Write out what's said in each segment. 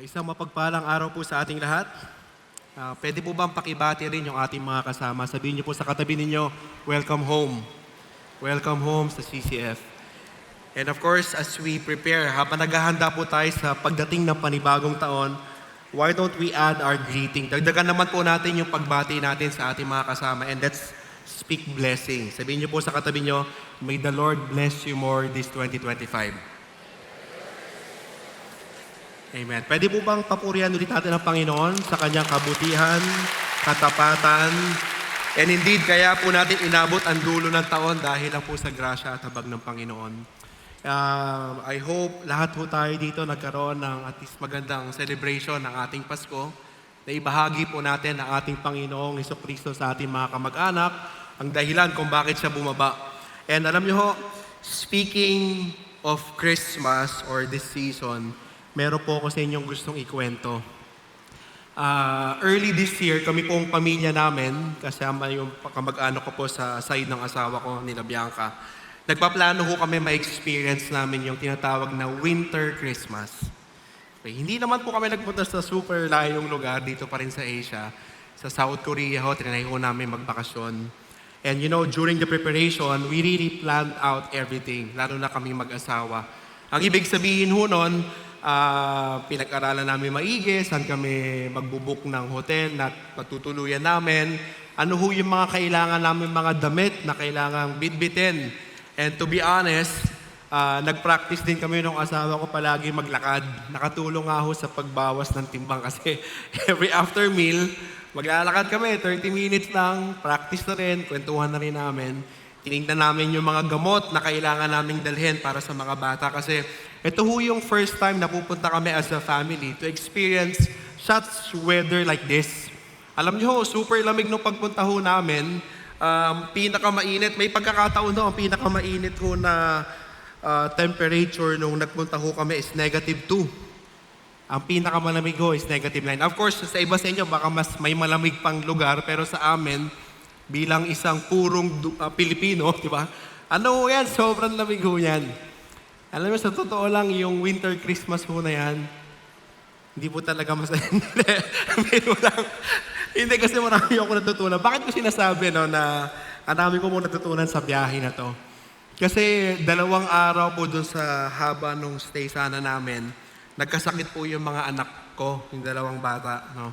Isang mapagpalang araw po sa ating lahat. Pwede po bang pakibati rin yung ating mga kasama? Sabihin niyo po sa katabi ninyo, welcome home. Welcome home sa CCF. And of course, as we prepare, habang naghahanda po tayo sa pagdating ng panibagong taon, why don't we add our greeting? Dagdagan naman po natin yung pagbati natin sa ating mga kasama, and let's speak blessing. Sabihin niyo po sa katabi niyo, may the Lord bless you more this 2025. Amen. Pwede po bang papurihan ulit natin ang Panginoon sa kanyang kabutihan, katapatan, and indeed, kaya po natin inabot ang dulo ng taon dahil lang po sa grasya at habag ng Panginoon. I hope lahat po tayo dito nagkaroon ng at least magandang celebration ng ating Pasko na ibahagi po natin ang ating Panginoong Hesukristo sa ating mga kamag-anak, ang dahilan kung bakit siya bumaba. And alam niyo ho, speaking of Christmas or this season, meron po ako sa inyong gustong ikwento. Early this year, kami pong pamilya namin, kasama yung kamag-anak ko po sa side ng asawa ko, nila Bianca, nagpaplano ho kami ma-experience namin yung tinatawag na Winter Christmas. Okay, hindi naman po kami nagpunta sa super layong lugar dito pa rin sa Asia. Sa South Korea ho, trinay ho namin magbakasyon. And you know, during the preparation, we really planned out everything, lalo na kami mag-asawa. Ang ibig sabihin ho nun, pinag-aralan namin maigi, saan kami magbubuk ng hotel na patutuluyan namin, ano ho yung mga kailangan namin mga damit na kailangang bitbitin. And to be honest, nag-practice din kami nung asawa ko palagi maglakad. Nakatulong nga ho sa pagbawas ng timbang kasi every after meal, maglalakad kami, 30 minutes lang, practice na rin, kwentuhan na rin namin. Tinignan namin yung mga gamot na kailangan naming dalhin para sa mga bata kasi ito ho yung first time na pupunta kami as a family to experience such weather like this. Alam niyo ho, super lamig nung pagpunta ho namin. Pinakamainit, may pagkakataon ho, ang pinakamainit ho na temperature nung nagpunta ho kami is -2. Ang pinakamalamig ho is -9. Of course, sa iba sa inyo, baka mas may malamig pang lugar, pero sa amin, bilang isang purong Pilipino, di ba? Ano ho yan? Sobrang lamig ho yan. Alam mo, sa totoo lang, yung winter Christmas ho na yan, hindi po talaga masaya. Hindi kasi marami ako natutunan. Bakit ko sinasabi na ang dami ko mo natutunan sa biyahe na to? Kasi 2 araw po dun sa haba nung stay sana namin, nagkasakit po yung mga anak ko, yung 2 bata. No?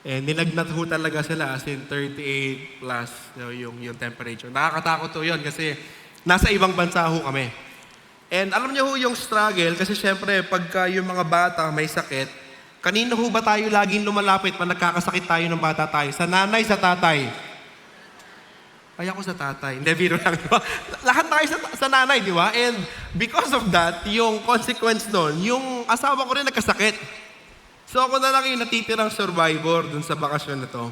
And nilagnat ho talaga sila as in 38 plus yung temperature. Nakakatakot ho yun kasi nasa ibang bansa ho kami. And alam niyo ho yung struggle kasi syempre pagka yung mga bata may sakit, kanino ho ba tayo laging lumalapit pag nagkakasakit tayo ng bata tayo? Sa nanay, sa tatay? Ay ako sa tatay. Hindi, biro lang, di ba? Lahat tayo sa nanay, di ba? And because of that, yung consequence nun, yung asawa ko rin nagkasakit. So ako na lang yung natitirang survivor dun sa bakasyon na to.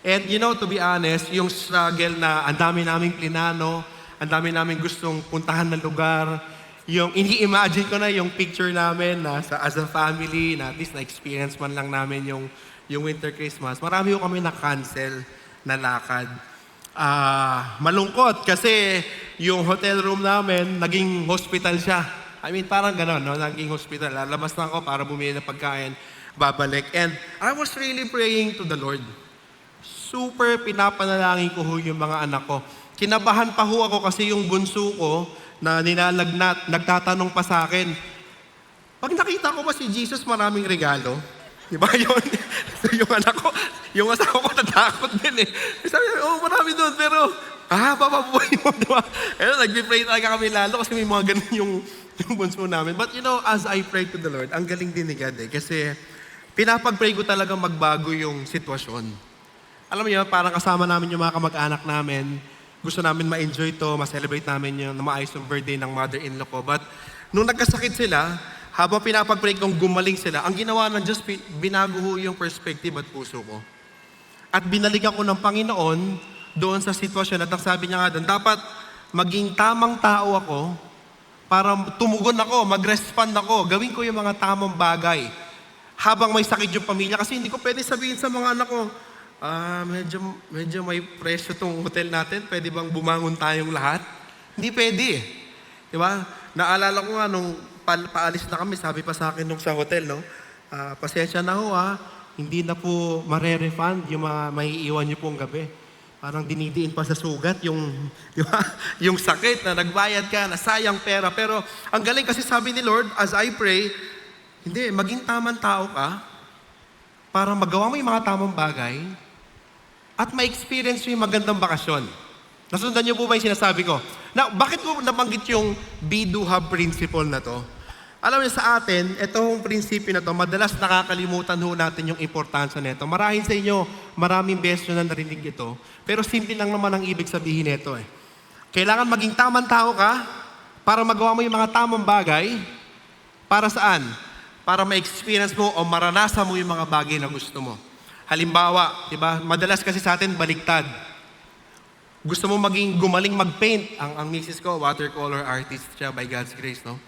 And you know, to be honest, yung struggle na ang dami naming plinano, ang dami naming gustong puntahan ng lugar, yung ini-imagine ko na yung picture namin na as a family, na at least na-experience man lang namin yung Winter Christmas. Marami yung kami na-cancel na lakad. Malungkot kasi yung hotel room namin, naging hospital siya. I mean, parang gano'n, no? Naging hospital. Lalabas na ako para bumili ng pagkain, babalik. And I was really praying to the Lord. Super pinapanalangin ko ho yung mga anak ko. Kinabahan pa ho ako kasi yung bunso ko, na nilalagnat, nagtatanong pa sa akin, pag nakita ko ba si Jesus maraming regalo? Di ba yun? Yung anak ko, yung asawa ko natakot din eh. Sabi niya, marami doon, pero, papabuhay mo, di ba? Nag-pray talaga kami lalo kasi may mga ganun yung bunso namin. But you know, as I pray to the Lord, ang galing din ni God eh. Kasi pinapag-pray ko talaga magbago yung sitwasyon. Alam mo yun, parang kasama namin yung mga kamag-anak namin, gusto namin ma-enjoy to, ma-celebrate namin yung maayos yung birthday ng mother-in-law ko. But nung nagkasakit sila, habang pinapag-pray kong gumaling sila, ang ginawa ng Diyos, binago ho yung perspective at puso ko. At binalikan ko ng Panginoon doon sa sitwasyon at ang sabi niya nga doon, dapat maging tamang tao ako para tumugon ako, mag-respond ako, gawin ko yung mga tamang bagay. Habang may sakit yung pamilya, kasi hindi ko pwede sabihin sa mga anak ko, medyo may presyo tong hotel natin. Pwede bang bumangon tayong lahat? Hindi pwede eh. Di ba? Naalala ko nga nung paalis na kami, sabi pa sa akin nung sa hotel, no? Pasensya na ho hindi na po mare-refund yung mga maiiwan niyo pong gabi. Parang dinidiin pa sa sugat yung, di ba? Yung sakit na nagbayad ka, na sayang pera. Pero ang galing kasi sabi ni Lord, as I pray, hindi, maging tamang tao ka para magawa mo yung mga tamang bagay at ma-experience mo yung magandang bakasyon. Nasundan niyo po ba yung sinasabi ko? Now, bakit ko nabanggit yung be, do, have principle na to? Alam niyo sa atin, itong prinsipyo na to, madalas nakakalimutan ho natin yung importansya nito. Marahil sa inyo, maraming beses na narinig ito, pero simple lang naman ang ibig sabihin nito eh. Kailangan maging tamang tao ka para magawa mo yung mga tamang bagay. Para saan? Para ma-experience mo o maranasan mo yung mga bagay na gusto mo. Halimbawa, di ba, madalas kasi sa atin baliktad. Gusto mo maging gumaling mag-paint. Ang misis ko, watercolor artist siya by God's grace, no?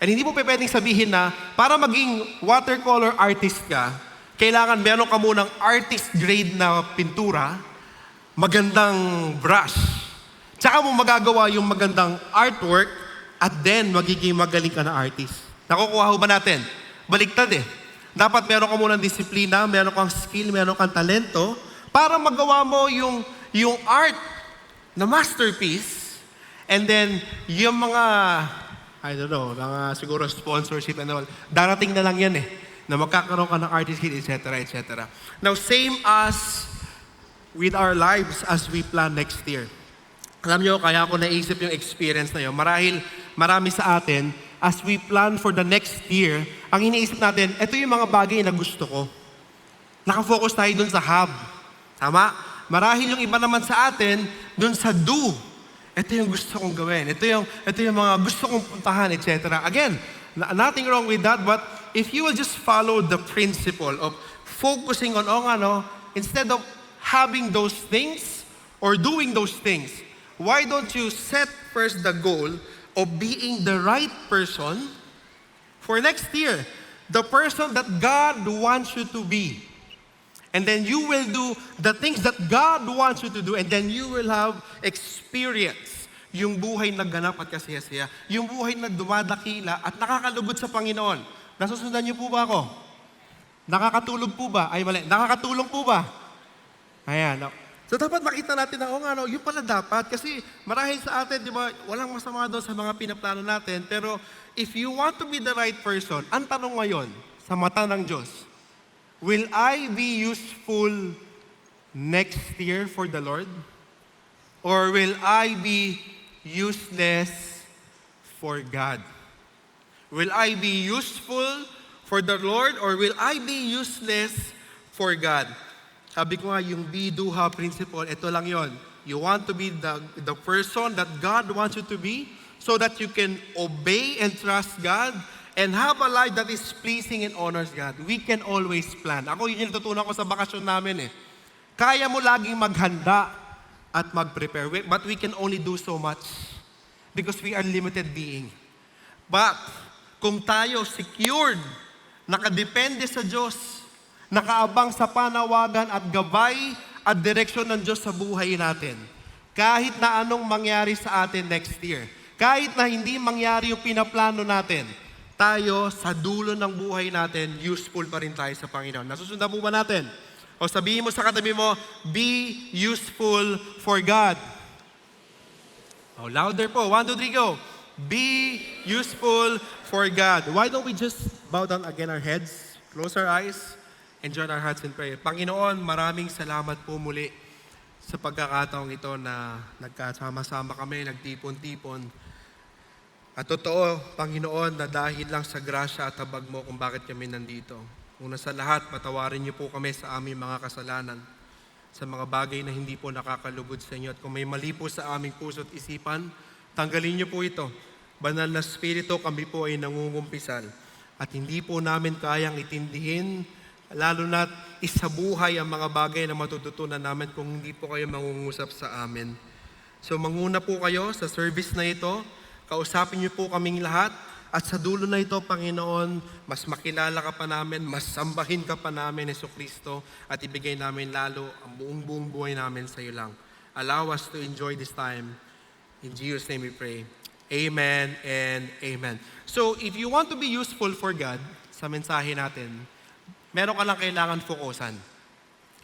And hindi mo pwedeng sabihin na para maging watercolor artist ka, kailangan meron ka munang artist grade na pintura, magandang brush. Tsaka mo magagawa yung magandang artwork at then magiging magaling ka na artist. Nakukuha ho ba natin? Baliktad eh. Dapat meron ka munang disiplina, meron kang skill, meron kang talento para magawa mo yung art na masterpiece. And then yung mga I don't know, siguro sponsorship and all. Darating na lang yan eh, na magkakaroon ka ng artist kit, etc., etc. Now, same as with our lives as we plan next year. Alam nyo, kaya ako naisip yung experience na yun. Marahil, marami sa atin, as we plan for the next year, ang iniisip natin, ito yung mga bagay na gusto ko. Nakafocus tayo dun sa have. Tama? Marahil yung iba naman sa atin, dun sa do. Ito yung gusto kong gawin. Ito yung mga gusto kong puntahan, etc. Again, nothing wrong with that, but if you will just follow the principle of focusing on, instead of having those things or doing those things, why don't you set first the goal of being the right person for next year? The person that God wants you to be. And then you will do the things that God wants you to do, and then you will have experience. Yung buhay na ganap at kasiyasiya. Yung buhay na dumadakila at nakakalugod sa Panginoon. Nasusundan niyo po ba ako? Nakakatulog po ba? Ay mali, nakakatulong po ba? Ayan. So dapat makita natin na, yun pala dapat. Kasi marahil sa atin, di ba, walang masama doon sa mga pinaplano natin. Pero if you want to be the right person, ang tanong ngayon, sa mata ng Diyos, will I be useful next year for the Lord? Or will I be useless for God? Will I be useful for the Lord or will I be useless for God? Sabi ko nga, yung be, do, have principle, ito lang yon. You want to be the person that God wants you to be so that you can obey and trust God and have a life that is pleasing and honors God. We can always plan. Ako yun yung natutunan ko sa bakasyon namin eh. Kaya mo laging maghanda at mag-prepare. But we can only do so much because we are limited being. But kung tayo secured, nakadepende sa Diyos, nakaabang sa panawagan at gabay at direksyon ng Diyos sa buhay natin, kahit na anong mangyari sa atin next year, kahit na hindi mangyari yung pinaplano natin, tayo sa dulo ng buhay natin, useful pa rin tayo sa Panginoon. Nasusundan po ba natin? O sabihin mo sa katabi mo, be useful for God. O louder po. 1, 2, 3, go. Be useful for God. Why don't we just bow down again our heads, close our eyes, and join our hearts in prayer. Panginoon, maraming salamat po muli sa pagkakataong ito na nagkasama-sama kami, nagtipon-tipon. At totoo, Panginoon, na dahil lang sa grasya at habag mo kung bakit kami nandito. Una sa lahat, patawarin niyo po kami sa aming mga kasalanan, sa mga bagay na hindi po nakakalugod sa inyo. At kung may mali po sa aming puso at isipan, tanggalin niyo po ito. Banal na Espiritu, kami po ay nangungumpisal. At hindi po namin kayang itindihin, lalo na isabuhay ang mga bagay na matututunan namin kung hindi po kayo mangungusap sa amin. So manguna po kayo sa service na ito. Kausapin niyo po kaming lahat at sa dulo na ito, Panginoon, mas makilala ka pa namin, mas sambahin ka pa namin, Jesucristo, at ibigay namin lalo ang buong buhay namin sa iyo lang. Allow us to enjoy this time. In Jesus' name we pray. Amen and amen. So, if you want to be useful for God, sa mensahe natin, meron ka lang kailangan fokusan.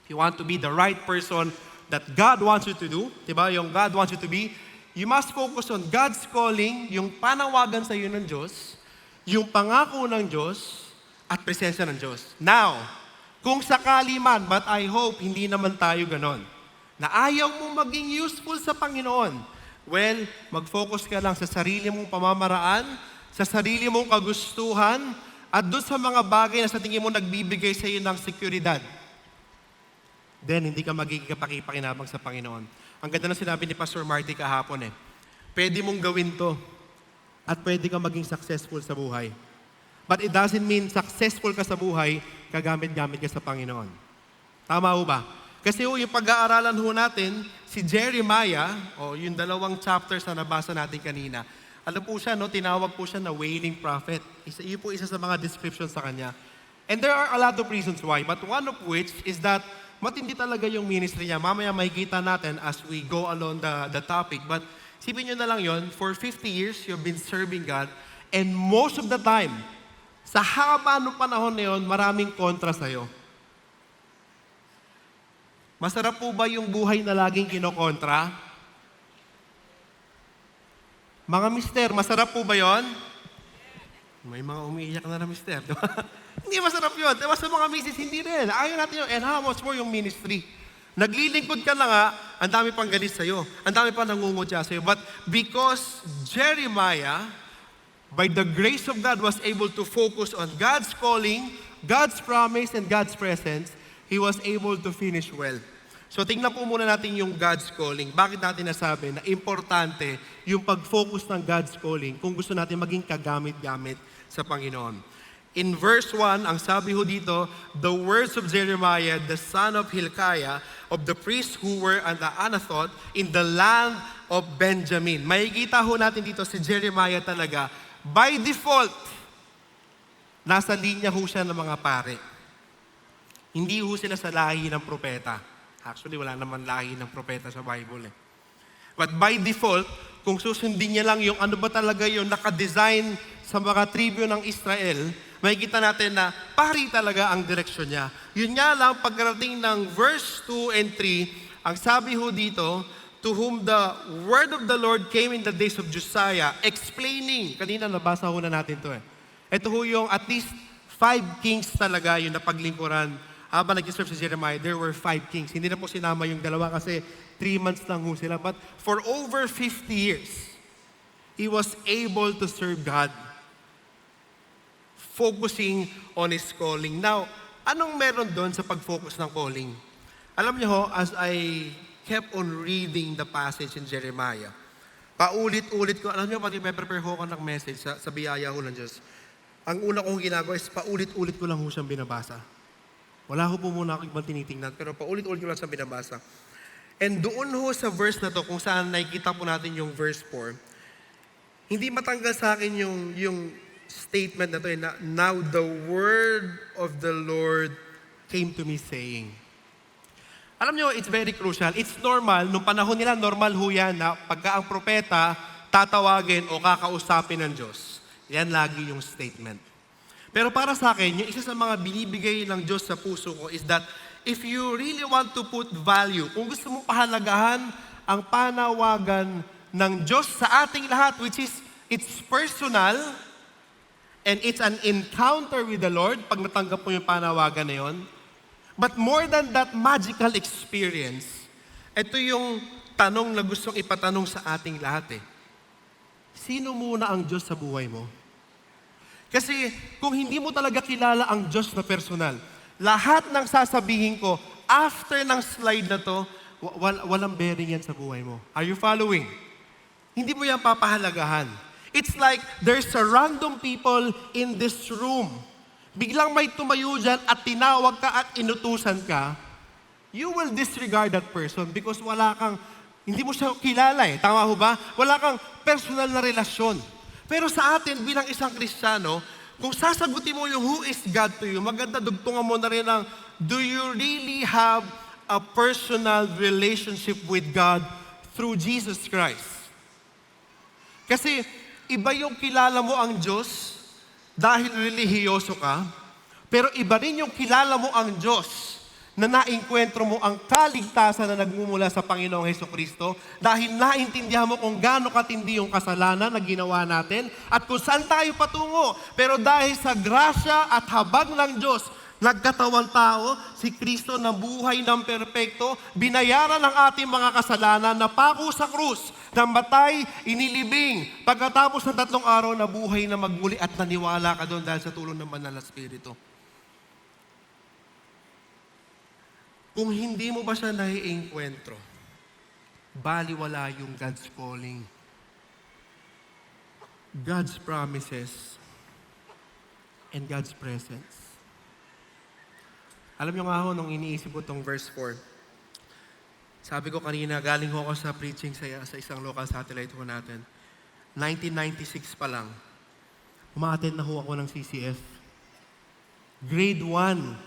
If you want to be the right person that God wants you to do, diba? Yung God wants you to be, you must focus on God's calling, yung panawagan sa iyo ng Diyos, yung pangako ng Diyos, at presensya ng Diyos. Now, kung sakali man, but I hope hindi naman tayo ganon, na ayaw mo maging useful sa Panginoon, well, mag-focus ka lang sa sarili mong pamamaraan, sa sarili mong kagustuhan, at doon sa mga bagay na sa tingin mo nagbibigay sa iyo ng seguridad. Then, hindi ka magiging kapakipakinabang sa Panginoon. Ang ganda ng sinabi ni Pastor Marty kahapon pwede mong gawin to at pwede kang maging successful sa buhay. But it doesn't mean successful ka sa buhay, kagamit-gamit ka sa Panginoon. Tama ho ba? Kasi yung pag-aaralan natin, si Jeremiah, yung 2 chapters na nabasa natin kanina, alam po siya, tinawag po siya na wailing prophet. Yun po isa sa mga descriptions sa kanya. And there are a lot of reasons why, but one of which is that matindi talaga yung ministry niya. Mamaya makikita natin as we go along the topic. But sipin nyo na lang yon, for 50 years, you've been serving God, and most of the time, sa haba ng panahon na yun, maraming kontra sa'yo. Masarap po ba yung buhay na laging kinokontra? Mga mister, masarap po ba yon? May mga umiiyak na mister, di ba? Hindi masarap yun. Diba sa mga misis, hindi rin. Ayaw natin yun. And how much more yung ministry? Naglilingkod ka na nga, ang dami pang galit sa'yo. Ang dami pang nangungutya sa'yo. But because Jeremiah, by the grace of God, was able to focus on God's calling, God's promise, and God's presence, he was able to finish well. So tingnan po muna natin yung God's calling. Bakit natin nasabi na importante yung pag-focus ng God's calling kung gusto natin maging kagamit-gamit sa Panginoon. In verse 1, ang sabi ho dito, the words of Jeremiah, the son of Hilkiah, of the priests who were on the Anathoth in the land of Benjamin. Makikita ho natin dito si Jeremiah talaga. By default, nasa linya ho siya ng mga pare. Hindi ho sila sa lahi ng propeta. Actually, wala naman lahi ng propeta sa Bible. But by default, kung susundin niya lang yung ano ba talaga yung nakadesign sa mga tribu ng Israel, makikita natin na pari talaga ang direksyon niya. Yun nga lang, pagkarating ng verse 2 and 3, ang sabi ho dito, to whom the word of the Lord came in the days of Josiah, explaining, kanina nabasa ho na natin to Ito ho yung at least 5 kings talaga yung napaglingkuran. Habang nag-serve si Jeremiah, there were 5 kings. Hindi na po sinama yung dalawa kasi 3 months lang ho sila. But for over 50 years, he was able to serve God, focusing on his calling. Now, anong meron doon sa pag-focus ng calling? Alam niyo ho, as I kept on reading the passage in Jeremiah, paulit-ulit ko, alam niyo, pati prepare ko ng message sa biyaya ho ng Diyos. Ang una kong ginagawa is paulit-ulit ko lang ho siyang binabasa. Wala ho po muna ako ibang tinitingnan, pero paulit-ulit ko lang siyang binabasa. And doon ho sa verse na to, kung saan nakikita po natin yung verse 4, hindi matanggal sa akin yung statement na to, na now the word of the Lord came to me saying. Alam nyo, it's very crucial. It's normal, nung panahon nila, normal ho yan na pagka ang propeta tatawagin o kakausapin ng Diyos. Yan lagi yung statement. Pero para sa akin, yung isa sa mga binibigay ng Diyos sa puso ko is that if you really want to put value, kung gusto mong pahalagahan ang panawagan ng Diyos sa ating lahat, which is, it's personal, and it's an encounter with the Lord, pag natanggap mo yung panawagan na yun. But more than that magical experience, ito yung tanong na gustong ipatanong sa ating lahat Sino muna ang Diyos sa buhay mo? Kasi kung hindi mo talaga kilala ang Diyos na personal, lahat ng sasabihin ko, after ng slide na to, walang bearing yan sa buhay mo. Are you following? Hindi mo yan papahalagahan. It's like there's a random people in this room. Biglang may tumayo dyan at tinawag ka at inutusan ka, you will disregard that person because hindi mo siya kilala Tama ho ba? Wala kang personal na relasyon. Pero sa atin, bilang isang Kristiyano, kung sasagutin mo yung who is God to you, maganda dugtungan mo na rin ang, do you really have a personal relationship with God through Jesus Christ? Kasi iba yung kilala mo ang Diyos dahil relihiyoso ka. Pero iba rin yung kilala mo ang Diyos na naengkwentro mo ang kaligtasan na nagmumula sa Panginoong Hesukristo dahil naintindihan mo kung gaano katindi yung kasalanan na ginawa natin at kung saan tayo patungo. Pero dahil sa grasya at habag ng Diyos, nagkatawang tao, si Kristo na buhay ng perpekto, binayaran ang ating mga kasalanan, napako sa krus, namatay, inilibing. Pagkatapos ng 3 araw na buhay na magmuli at naniwala ka doon dahil sa tulong ng Banal na Espiritu. Kung hindi mo ba siya naiengkwentro, baliwala yung God's calling, God's promises, and God's presence. Alam niyo nga ho, nung iniisip ko tong verse 4, sabi ko kanina, galing ho ako sa preaching sa isang local satellite ho natin. 1996 pa lang, umaattend na ho ako ng CCF. Grade 1.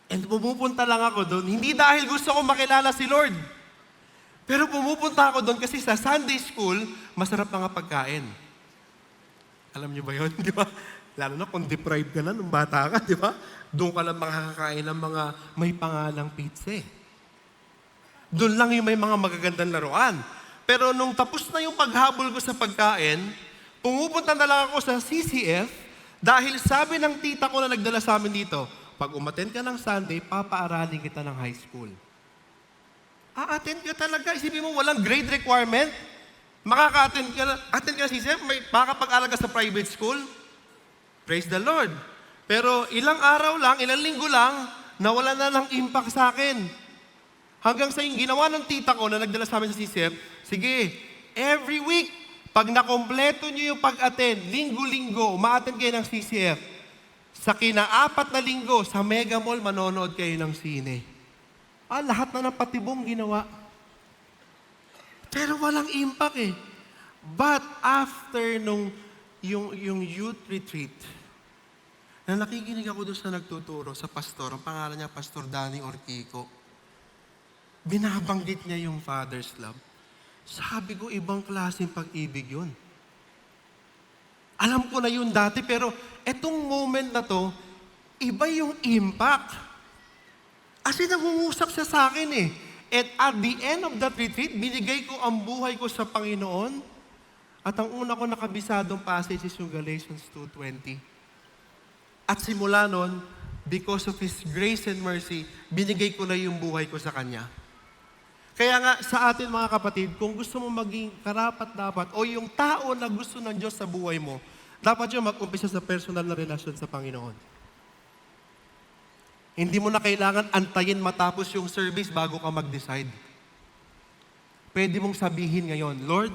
And pumupunta lang ako doon, hindi dahil gusto ko makilala si Lord. Pero pumupunta ako doon kasi sa Sunday school, masarap na nga pagkain. Alam niyo ba yun? Di ba? Lalo na kung deprived ka na nung bata ka, di ba? Doon ka lang makakakain ng mga may pangalang pizza. Doon lang yung may mga magagandang laruan. Pero nung tapos na yung paghabol ko sa pagkain, pumupunta na lang ako sa CCF dahil sabi ng tita ko na nagdala sa amin dito, pag umattend ka ng Sunday, papaaralin kita ng high school. Attend ka talaga. Isipin mo, walang grade requirement. Makaka-attend ka sa CCF, may makakapag-aral ka sa private school. Praise the Lord. Pero ilang araw lang, ilang linggo lang, nawala na ng impact sa akin. Hanggang sa yung ginawa ng tita ko na nagdala sa amin sa CCF, sige, every week, pag nakompleto nyo yung pag-attend, linggo-linggo, ma-attend kayo ng CCF. Sa kina-4 na linggo, sa Mega Mall, manonood kayo ng sine. Lahat na ng patibong ginawa. Pero walang impact eh. But after nung yung youth retreat, na nakikinig ako doon sa nagtuturo, sa pastor, ang pangalan niya, Pastor Danny Orquico. Binabanggit niya yung Father's love. Sabi ko, ibang klaseng pag-ibig yun. Alam ko na yun dati, pero etong moment na to, iba yung impact. As in, nangungusap siya sa akin eh. And at the end of that retreat, binigay ko ang buhay ko sa Panginoon. At ang una ko nakabisadong passage is yung Galatians 2:20. At simula nun, because of His grace and mercy, binigay ko na yung buhay ko sa Kanya. Kaya nga, sa atin mga kapatid, kung gusto mo maging karapat-dapat o yung tao na gusto ng Diyos sa buhay mo, dapat yung mag-umpisa sa personal na relasyon sa Panginoon. Hindi mo na kailangan antayin matapos yung service bago ka mag-decide. Pwede mong sabihin ngayon, Lord,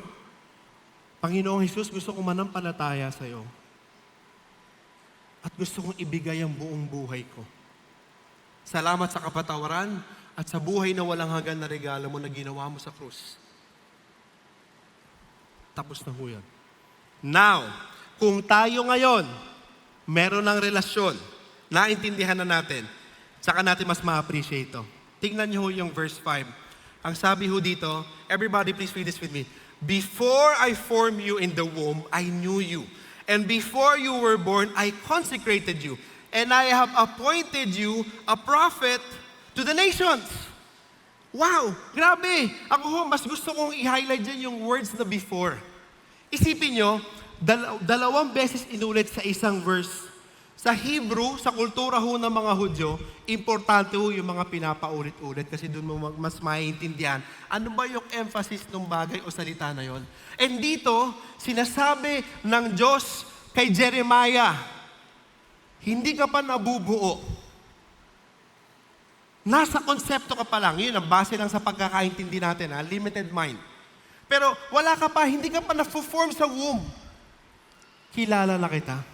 Panginoong Jesus, gusto kong manampalataya sa iyo. At gusto kong ibigay ang buong buhay ko. Salamat sa kapatawaran at sa buhay na walang hanggan na regalo mo na ginawa mo sa krus. Tapos na ho yan. Now, kung tayo ngayon, meron ng relasyon, naintindihan na natin, saka natin mas ma-appreciate ito. Tingnan niyo ho yung verse 5. Ang sabi ho dito, everybody please read this with me. Before I formed you in the womb, I knew you. And before you were born, I consecrated you. And I have appointed you a prophet to the nations. Wow! Grabe! Ako ho, mas gusto kong i-highlight dyan yung words na before. Isipin nyo, dalawang beses inulit sa isang verse. Sa Hebrew, sa kultura ho ng mga Hudyo, importante ho yung mga pinapaulit-ulit kasi doon mo mas maiintindihan. Ano ba yung emphasis ng bagay o salita na yon? And dito, sinasabi ng Diyos kay Jeremiah, hindi ka pa nabubuo. Nasa konsepto ka pa lang. Yun ang base lang sa pagkakaintindi natin, limited mind. Pero wala ka pa, hindi ka pa na-form sa womb. Kilala na kita.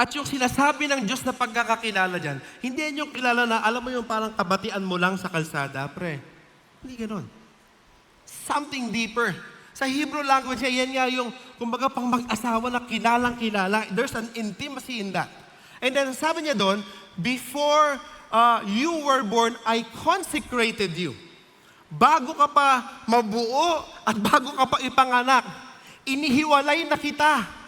At yung sinasabi ng Diyos na pagkakakilala dyan, hindi yan yung kilala na, alam mo yung parang kabatian mo lang sa kalsada, pre. Hindi ganon. Something deeper. Sa Hebrew language, yan nga yung, kumbaga pang mag-asawa na kilalang-kilala. There's an intimacy in that. And then sabi niya doon, before you were born, I consecrated you. Bago ka pa mabuo at bago ka pa ipanganak, inihiwalay na kita.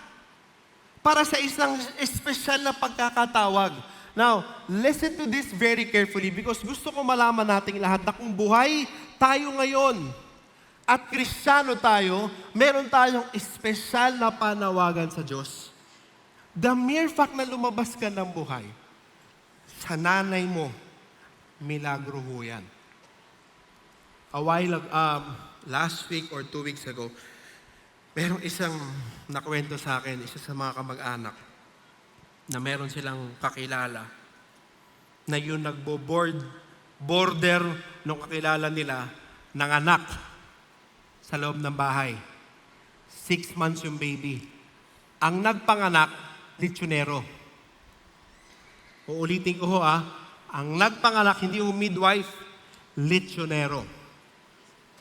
para sa isang espesyal na pagkakatawag. Now, listen to this very carefully because gusto ko malaman nating lahat na kung buhay tayo ngayon at Kristiyano tayo, meron tayong espesyal na panawagan sa Diyos. The mere fact na lumabas ka ng buhay, sa nanay mo, milagro ho yan. Last week or 2 weeks ago, merong isang nakwento sa akin, isa sa mga kamag-anak, na meron silang kakilala na yung border nung kakilala nila ng anak sa loob ng bahay. 6 months yung baby. Ang nagpanganak, litsonero. Uulitin ko ho ang nagpanganak, hindi yung midwife, litsonero.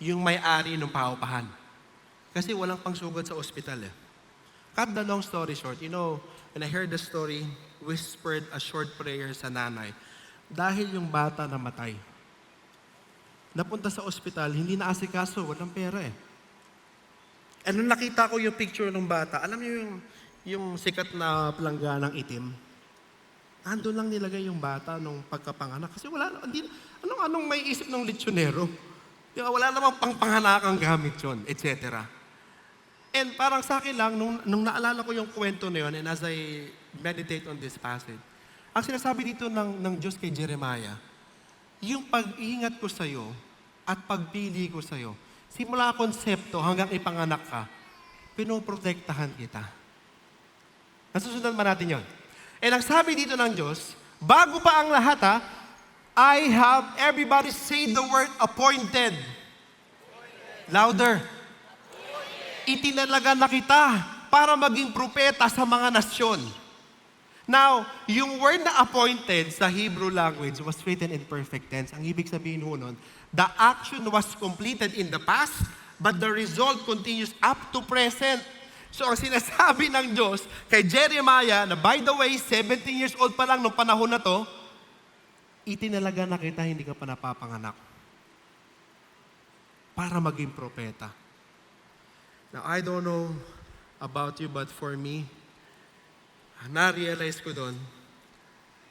Yung may-ari ng paupahan. Kasi walang pangsugod sa ospital eh. Cut the long story short, when I heard the story, whispered a short prayer sa nanay. Dahil yung bata namatay. Napunta sa ospital, hindi na asikaso, walang pera eh. And nung nakita ko yung picture ng bata, alam niyo yung sikat na palangganang itim? Nandun lang nilagay yung bata nung pagkapanganak. Kasi anong may isip ng litsonero? Wala namang pangpanganakang gamit yun, etc. And parang sa akin lang, nung naalala ko yung kwento na yun, and as I meditate on this passage, ang sinasabi dito ng Diyos kay Jeremiah, yung pag-iingat ko sa'yo at pagpili ko sa'yo, simula konsepto hanggang ipanganak ka, pinoprotektahan kita. Nasusundan ba natin yun? And ang sabi dito ng Diyos, bago pa ang lahat I have everybody say the word appointed. Louder. Itinalaga na kita para maging propeta sa mga nasyon. Now, yung word na appointed sa Hebrew language was written in perfect tense. Ang ibig sabihin ho nun, the action was completed in the past, but the result continues up to present. So, ang sinasabi ng Diyos kay Jeremiah, na by the way, 17 years old pa lang nung panahon na to, itinalaga na kita, hindi ka pa napapanganak. Para maging propeta. Now, I don't know about you, but for me, na-realize ko doon,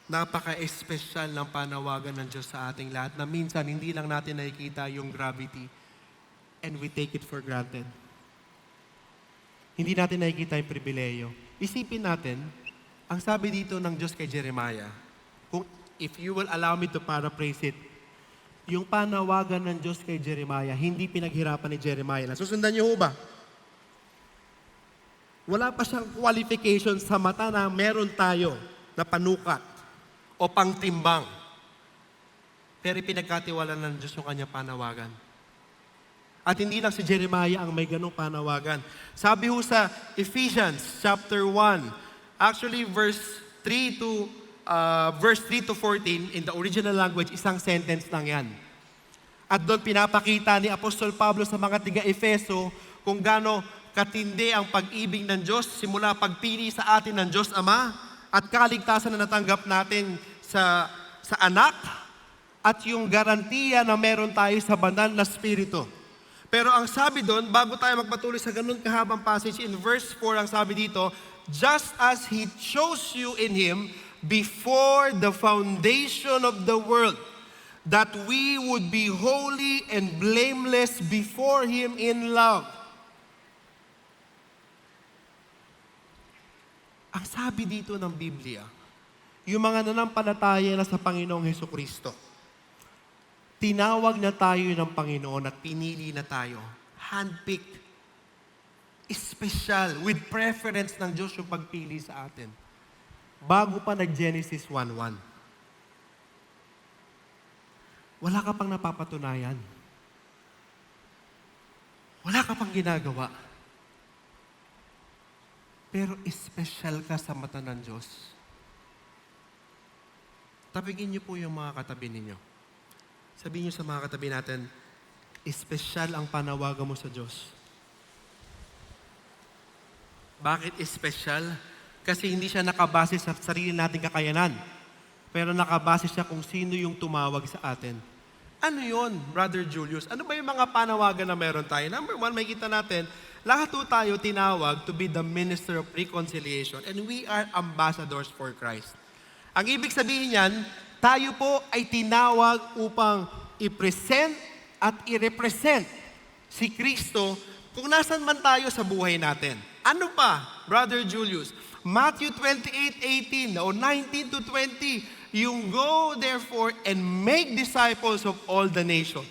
napaka-espesyal ng panawagan ng Diyos sa ating lahat na minsan hindi lang natin nakikita yung gravity and we take it for granted. Hindi natin nakikita yung pribileyo. Isipin natin, ang sabi dito ng Diyos kay Jeremiah, if you will allow me to paraphrase it, yung panawagan ng Diyos kay Jeremiah, hindi pinaghirapan ni Jeremiah. Nasusundan niyo ho ba? Wala pa siyang qualification sa mata na meron tayo na panukat o pangtimbang. Pero pinagkatiwala ng Diyos yung kanyang panawagan. At hindi lang si Jeremiah ang may ganong panawagan. Sabi ho sa Ephesians chapter 1, actually verse 3 to 14, in the original language, isang sentence lang yan. At doon pinapakita ni Apostol Pablo sa mga tiga-Efeso kung gaano katindi ang pag-ibig ng Diyos simula pagpili sa atin ng Diyos Ama at kaligtasan na natanggap natin sa anak at yung garantiya na meron tayo sa banal na Espiritu. Pero ang sabi doon, bago tayo magpatuloy sa ganun kahabang passage, in verse 4 ang sabi dito, just as He chose you in Him before the foundation of the world, that we would be holy and blameless before Him in love. Ang sabi dito ng Biblia, yung mga nanampalataya na sa Panginoong Hesukristo, tinawag na tayo ng Panginoon at pinili na tayo. Handpicked. Special. With preference ng Diyos yung pagpili sa atin. Bago pa nag-Genesis 1:1. Wala ka pang napapatunayan. Wala ka pang ginagawa. Pero special ka sa mata ng Diyos. Tabigin niyo po yung mga katabi ninyo. Sabihin niyo sa mga katabi natin, special ang panawagan mo sa Diyos. Bakit special? Kasi hindi siya nakabase sa sarili nating kakayanan. Pero nakabase siya kung sino yung tumawag sa atin. Ano yon, Brother Julius? Ano ba yung mga panawagan na meron tayo? Number 1, makikita natin, lahat po tayo tinawag to be the minister of reconciliation and we are ambassadors for Christ. Ang ibig sabihin niyan, tayo po ay tinawag upang i-present at i-represent si Kristo kung nasan man tayo sa buhay natin. Ano pa, Brother Julius? Matthew 28:18 o 19 to 20, yung go therefore and make disciples of all the nations.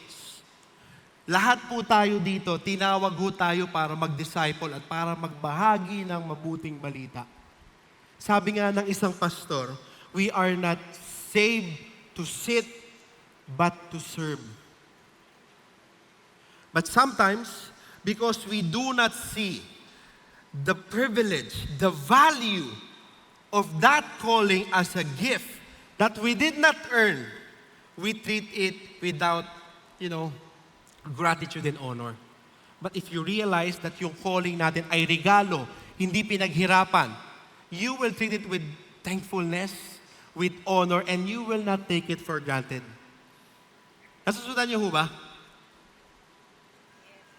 Lahat po tayo dito, tinawag po tayo para mag-disciple at para magbahagi ng mabuting balita. Sabi nga ng isang pastor, we are not saved to sit but to serve. But sometimes, because we do not see the privilege, the value of that calling as a gift that we did not earn, we treat it without, gratitude and honor. But if you realize that yung calling natin ay regalo, hindi pinaghirapan, you will treat it with thankfulness, with honor, and you will not take it for granted. Nasusundan niyo ho ba?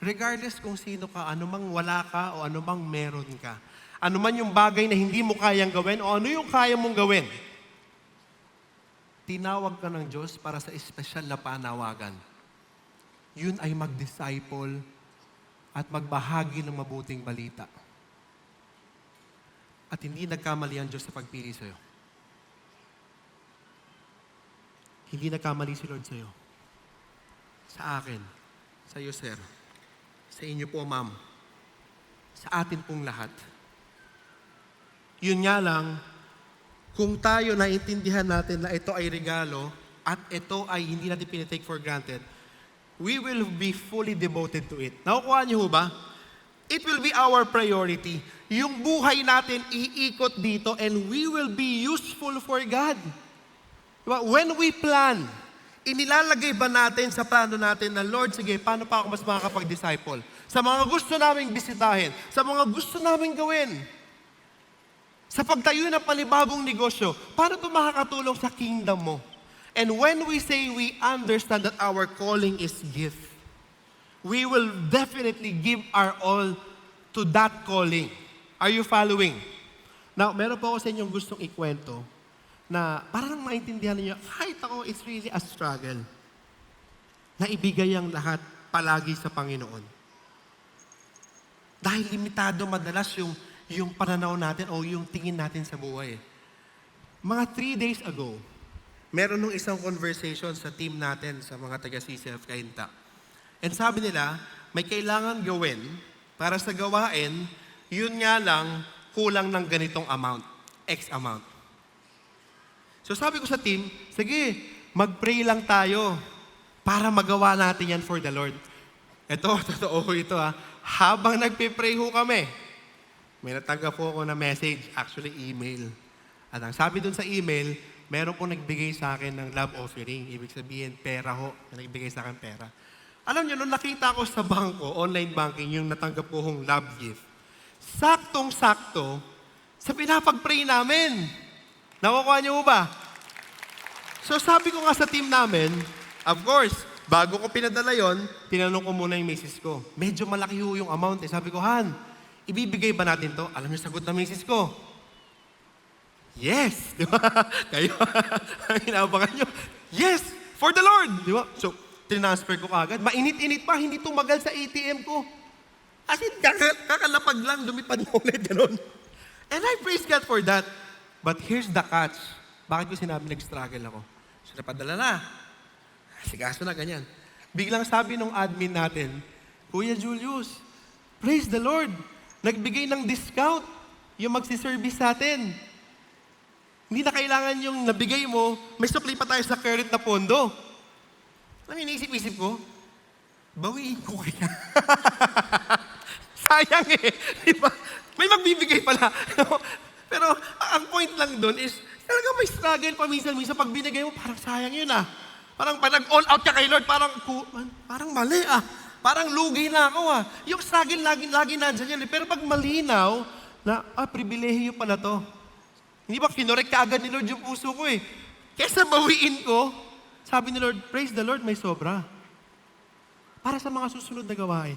Regardless kung sino ka, anumang wala ka o anumang meron ka, anuman yung bagay na hindi mo kayang gawin o ano yung kaya mong gawin, tinawag ka ng Diyos para sa espesyal na panawagan. Yun ay mag-disciple at magbahagi ng mabuting balita. At hindi nagkamali ang Diyos sa pagpili sa'yo. Hindi nagkamali si Lord sa'yo. Sa akin, sa iyo, sir. Sa inyo po, ma'am. Sa atin pong lahat. Yun nga lang, kung tayo naiintindihan natin na ito ay regalo at ito ay hindi natin pinitake for granted, we will be fully devoted to it. Nakukuha niyo ba? It will be our priority. Yung buhay natin iikot dito and we will be useful for God. Diba? When we plan, inilalagay ba natin sa plano natin na, Lord, sige, paano pa ako mas makakapag-disciple? Sa mga gusto naming bisitahin, sa mga gusto naming gawin, sa pagtayo ng panibagong negosyo, paano ito makakatulong sa kingdom mo? And when we say we understand that our calling is gift, we will definitely give our all to that calling. Are you following? Now, meron po ako sa inyong gustong ikwento na parang maintindihan niyo, kahit ako, it's really a struggle na ibigay ang lahat palagi sa Panginoon. Dahil limitado madalas yung pananaw natin o yung tingin natin sa buhay. Mga 3 days ago, meron nung isang conversation sa team natin, sa mga taga-CCF Kainta. And sabi nila, may kailangan gawin para sa gawain, yun nga lang, kulang ng ganitong amount, X amount. So sabi ko sa team, sige, mag-pray lang tayo para magawa natin yan for the Lord. Ito, totoo ito ha. Habang nagpe-pray ho kami, may natanggap po ako na message, actually email. At ang sabi dun sa email, meron po nagbigay sa akin ng love offering. Ibig sabihin, pera ho, na nagbigay sa akin pera. Alam niyo, nung nakita ko sa bangko, online banking, yung natanggap ko hong love gift, saktong-sakto sa pinapag-pray namin. Nakukuha niyo ba? So sabi ko nga sa team namin, of course, bago ko pinadala yon, tinanong ko muna yung misis ko. Medyo malaki ho yung amount. Sabi ko, Han, ibibigay ba natin to? Alam niyo, sagot na misis ko, yes! Di ba? Kayo, inaabangan nyo, yes! For the Lord! Di ba? So, transfer ko kagad. Mainit-init pa, hindi tumagal sa ATM ko. As in, kakalapag lang, lumipad mo ulit, gano'n. And I praise God for that. But here's the catch. Bakit ko sinabi nag-struggle ako? So, napadala na. Sigaso na, ganyan. Biglang sabi nung admin natin, Kuya Julius, praise the Lord. Nagbigay ng discount yung magsiservice sa atin. Hindi na kailangan yung nabigay mo, may supply pa tayo sa current na pondo. Alam, iniisip-isip ko, bawiin ko kaya. Sayang eh. Diba? May magbibigay pala. Pero ang point lang doon is, talaga may struggle pa minsan pag binigay mo, parang sayang yun ah. Parang all out ka kay Lord, parang mali ah. Parang lugi na ako ah. Yung struggle lagi nandiyan yan eh. Pero pag malinaw, na pribilehiyo pala to. Hindi ba kinorek ka agad ni Lord yung puso ko eh. Kesa bawiin ko, sabi ni Lord, praise the Lord, may sobra. Para sa mga susunod na gawain.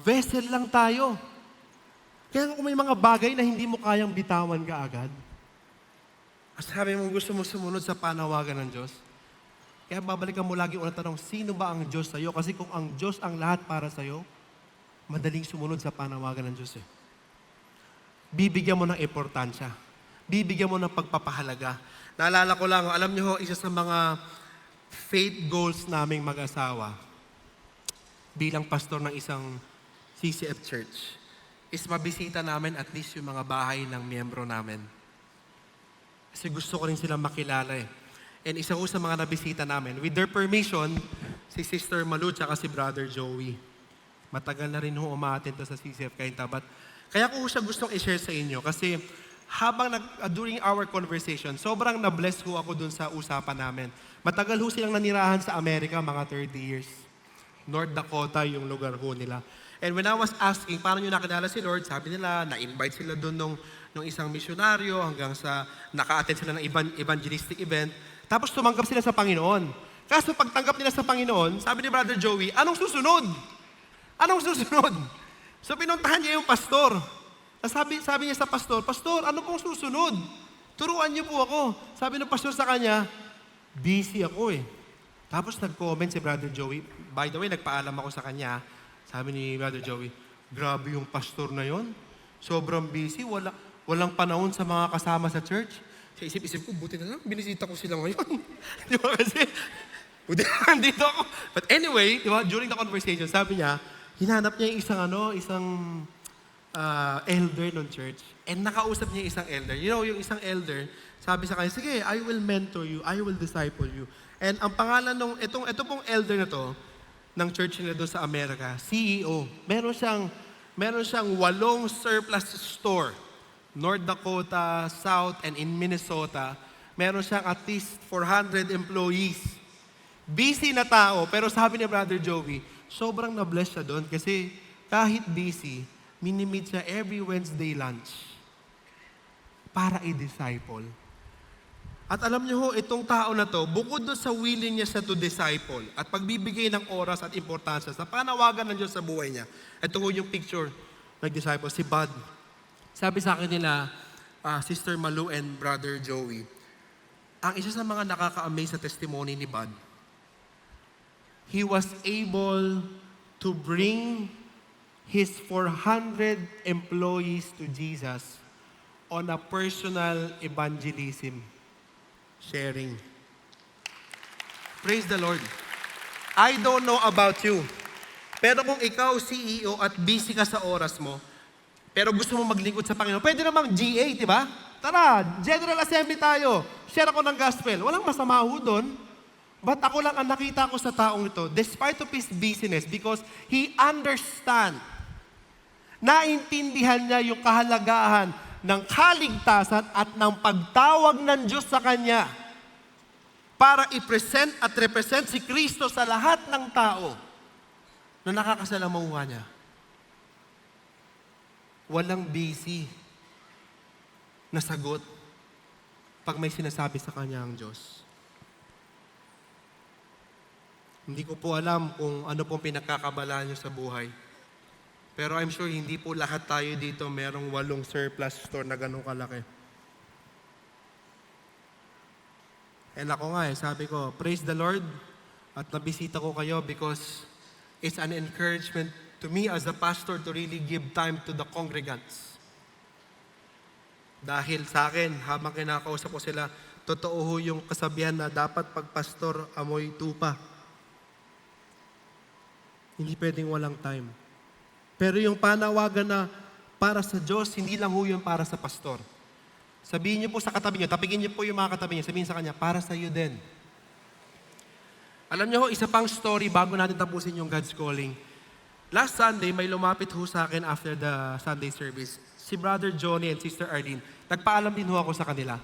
Vessel lang tayo. Kaya kung may mga bagay na hindi mo kayang bitawan kaagad, at sabi mo gusto mo sumunod sa panawagan ng Diyos, kaya babalikan mo lagi unang tanong, sino ba ang Diyos sa'yo? Kasi kung ang Diyos ang lahat para sa'yo, madaling sumunod sa panawagan ng Diyos eh. Bibigyan mo ng importansya. Bibigyan mo ng pagpapahalaga. Naalala ko lang, alam niyo ho, isa sa mga faith goals naming mag-asawa bilang pastor ng isang CCF church is mabisita namin at least yung mga bahay ng miyembro namin. Kasi gusto ko rin silang makilala eh. And isa ko sa mga nabisita namin, with their permission, si Sister Malu at si Brother Joey. Matagal na rin ho umaattend to sa CCF Kaintabat. Kaya ko siya gustong i-share sa inyo kasi habang during our conversation, sobrang na-bless ho ako dun sa usapan namin. Matagal ho silang nanirahan sa Amerika, mga 30 years. North Dakota yung lugar ho nila. And when I was asking, paano nyo nakilala si Lord, sabi nila, na-invite sila doon nung isang misyonaryo hanggang sa naka-attend sila ng evangelistic event. Tapos tumanggap sila sa Panginoon. Kaso pagtanggap nila sa Panginoon, sabi ni Brother Joey, anong susunod? Anong susunod? So pinuntahan niya yung pastor. Sabi niya sa pastor, Pastor, ano pong susunod? Turuan niyo po ako. Sabi ng pastor sa kanya, busy ako eh. Tapos nag-comment si Brother Joey. By the way, nagpaalam ako sa kanya. Sabi ni Brother Joey, grabe yung pastor na yon. Sobrang busy, walang panahon sa mga kasama sa church. Sa isip-isip ko, buti na lang, binisita ko sila ngayon. Di ba kasi, buti na dito ako. But anyway, di ba, during the conversation, sabi niya, hinanap niya yung isang elder ng church. And nakausap niya isang elder. You know, yung isang elder, sabi sa kanya, sige, I will mentor you, I will disciple you. And ang pangalan ito pong elder na to, ng church nila doon sa Amerika, CEO. Meron siyang 8 surplus store. North Dakota, South, and in Minnesota. Meron siyang at least 400 employees. Busy na tao, pero sabi ni Brother Joey, sobrang na-bless siya doon kasi kahit busy, minimit siya every Wednesday lunch para i-disciple. At alam niyo ho, itong tao na to, bukod doon sa willing niya to disciple at pagbibigay ng oras at importansya sa panawagan ng Diyos sa buhay niya, ito ho yung picture nag-disciple, si Bud. Sabi sa akin nila, Sister Malu and Brother Joey, ang isa sa mga nakaka-amaze sa testimony ni Bud, he was able to bring his 400 employees to Jesus on a personal evangelism sharing. Praise the Lord. I don't know about you, pero kung ikaw CEO at busy ka sa oras mo, pero gusto mo maglingkod sa Panginoon, pwede namang GA, di ba? Tara, General Assembly tayo. Share ako ng gospel. Walang masama ho doon. But ako lang ang nakita ko sa taong ito, despite of his busyness, because he understand, naintindihan niya yung kahalagahan ng kaligtasan at ng pagtawag ng Diyos sa kanya para i-present at represent si Kristo sa lahat ng tao na nakakasalamuha niya. Walang busy na sagot pag may sinasabi sa kanya ang Diyos. Hindi ko po alam kung ano pong pinagkakabalaan niyo sa buhay. Pero I'm sure hindi po lahat tayo dito merong 8 surplus store na ganun kalaki. And ako nga sabi ko, praise the Lord at nabisita ko kayo because it's an encouragement to me as a pastor to really give time to the congregants. Dahil sa akin, habang kinakausap ko sila, totoo ho yung kasabihan na dapat pag pastor, amoy tupa. Hindi pwedeng walang time. Pero yung panawagan na para sa Diyos, hindi lang ho yun para sa pastor. Sabihin niyo po sa katabi niyo, tapigin niyo po yung mga katabi niyo, sabihin sa kanya, para sa iyo din. Alam niyo ho, isa pang story bago natin tapusin yung God's Calling. Last Sunday, may lumapit ho sa akin after the Sunday service. Si Brother Johnny and Sister Arlene. Nagpaalam din ho ako sa kanila.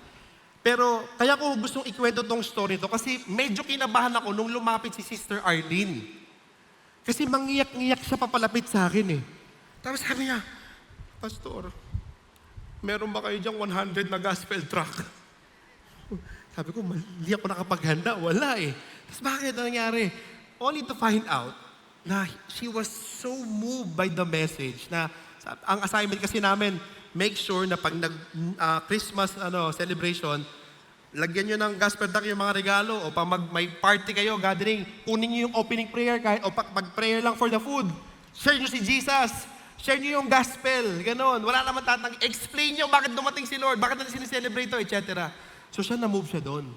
Pero kaya ko gustong ikwento tong story to kasi medyo kinabahan ako nung lumapit si Sister Arlene. Kasi mangiyak-ngiyak siya papalapit sa akin eh. Tapos sabi niya, Pastor, meron ba kayo diyang 100 na gospel track? Sabi ko, mali ako nakapaghanda. Wala eh. Tapos bakit nangyari? Only to find out, na she was so moved by the message na ang assignment kasi namin, make sure na pag Christmas celebration, lagyan nyo ng gospel duck yung mga regalo o pag may party kayo, gathering, kunin nyo yung opening prayer kahit o pag-prayer lang for the food. Share nyo si Jesus. Share nyo yung gospel. Ganon. Wala naman explain nyo bakit dumating si Lord, bakit natin sineselebrate ito, etc. So siya na-move siya doon.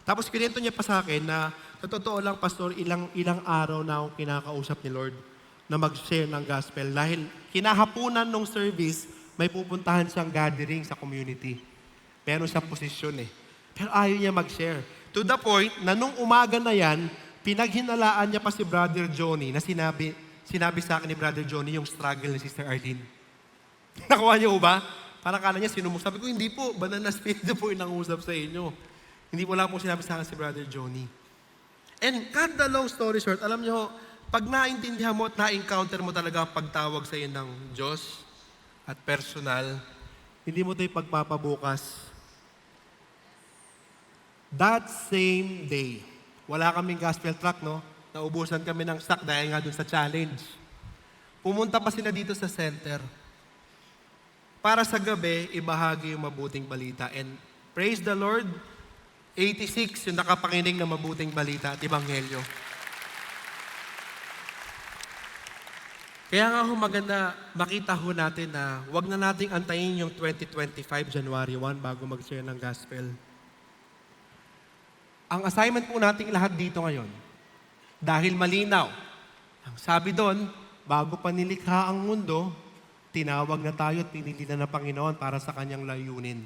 Tapos kinento niya pa sa akin na sa totoo lang, Pastor, ilang araw na akong kinakausap ni Lord na mag-share ng gospel. Dahil kinahapunan ng service, may pupuntahan siyang gathering sa community. Meron siyang posisyon eh. Pero ayaw niya mag-share. To the point na nung umaga na yan, pinaghinalaan niya pa si Brother Johnny na sinabi sa akin ni Brother Johnny yung struggle ni Sister Arlene. Nakuha niyo ba? Parang kala niya sinumuk. Sabi ko, hindi po. Banal na spirito po yung nangusap sa inyo. Hindi po lang po sinabi sa akin si Brother Johnny. And cut the long story short, alam niyo, pag naintindihan mo at na-encounter mo talaga ang pagtawag sa iyo ng Diyos at personal, hindi mo ito pagpapabukas. That same day, wala kaming gospel track, no? Naubusan kami ng stock dahil nga dun sa challenge. Pumunta pa sila dito sa center para sa gabi, ibahagi yung mabuting balita. And praise the Lord, 86 yung nakapakinig ng mabuting balita at ebanghelyo. Kaya nga maganda makita natin na wag na nating antayin yung 2025 January 1 bago mag-share ng gospel. Ang assignment po nating lahat dito ngayon, dahil malinaw, ang sabi doon, bago pa nilikha ang mundo, tinawag na tayo at pinili na ng Panginoon para sa kanyang layunin.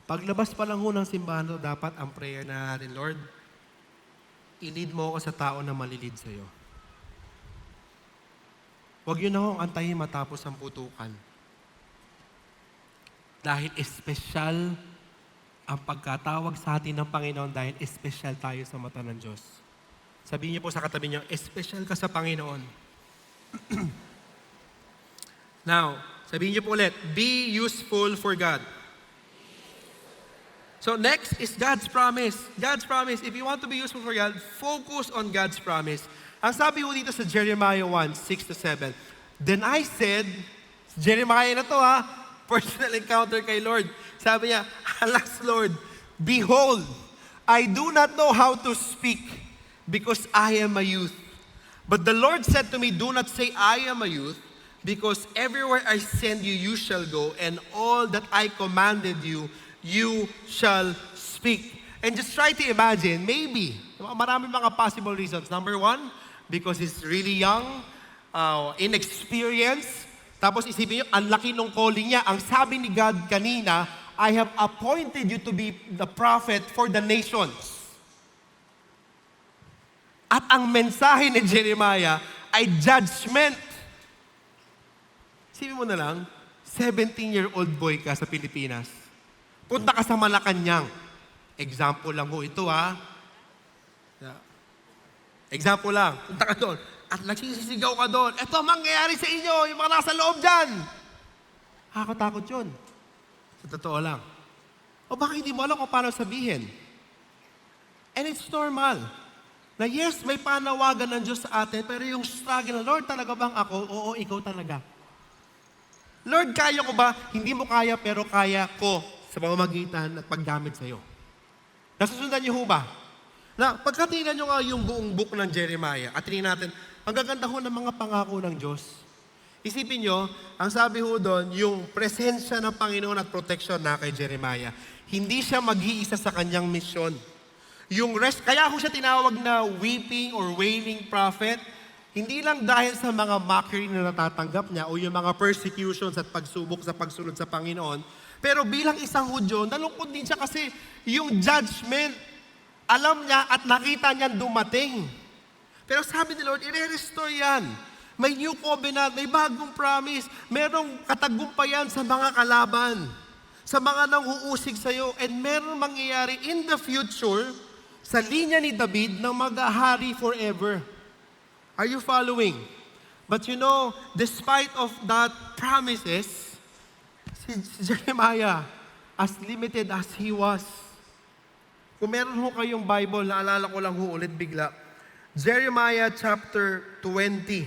Paglabas pa lang ho ng simbahan, dapat ang prayer na natin, Lord, i-lead mo ako sa tao na malilid sa'yo. Huwag yun na ho antayin matapos ang putukan. Dahil espesyal ang pagkatawag sa atin ng Panginoon dahil espesyal tayo sa mata ng Diyos. Sabihin niyo po sa katabi niyo, espesyal ka sa Panginoon. Now, sabihin niyo po ulit, be useful for God. So next is God's promise. God's promise. If you want to be useful for God, focus on God's promise. Ang sabi ko dito sa Jeremiah 1:6-7, then I said, Jeremiah na to personal encounter kay Lord. Sabi niya, alas Lord, behold, I do not know how to speak because I am a youth. But the Lord said to me, do not say I am a youth, because everywhere I send you, you shall go, and all that I commanded you, you shall speak. And just try to imagine, maybe, marami mga possible reasons. Number one, because he's really young, inexperienced. Tapos isipin nyo, ang laki ng calling niya. Ang sabi ni God kanina, I have appointed you to be the prophet for the nations. At ang mensahe ni Jeremiah ay judgment. Isipin mo na lang, 17-year-old boy ka sa Pilipinas. Punta ka sa Malacanang. Example lang ho ito Example lang. Punta ka doon. At nagsisigaw ka doon. Ito mangyayari sa inyo, yung mga nasa loob dyan. Nakakatakot yun. Sa totoo lang. O baka hindi mo alam kung paano sabihin. And it's normal. Na yes, may panawagan ng Diyos sa atin, pero yung struggle, Lord, talaga bang ako? Oo, ikaw talaga. Lord, kaya ko ba? Hindi mo kaya, pero kaya ko sa pamamagitan at paggamit sa'yo. Nasusundan niyo ho ba? Na pagkatingnan nyo nga yung buong book ng Jeremiah, at tingnan natin, ang gaganda ho ng mga pangako ng Diyos. Isipin nyo, ang sabi ho doon, yung presensya ng Panginoon at protection na kay Jeremiah. Hindi siya mag-iisa sa kanyang misyon. Kaya ho siya tinawag na weeping or wailing prophet, hindi lang dahil sa mga mockery na natatanggap niya o yung mga persecutions at pagsubok sa pagsunod sa Panginoon, pero bilang isang Hudyo, nalungkot din siya kasi yung judgment, alam niya at nakita niya dumating. Pero sabi ni Lord, i-restore yan. May new covenant, may bagong promise, merong katagumpayan sa mga kalaban, sa mga nanghuusig sa'yo, and merong mangyayari in the future sa linya ni David na maghahari forever. Are you following? But you know, despite of that promises, si Jeremiah, as limited as he was, kung meron ho kayong Bible, naalala ko lang ho ulit bigla, Jeremiah chapter 20.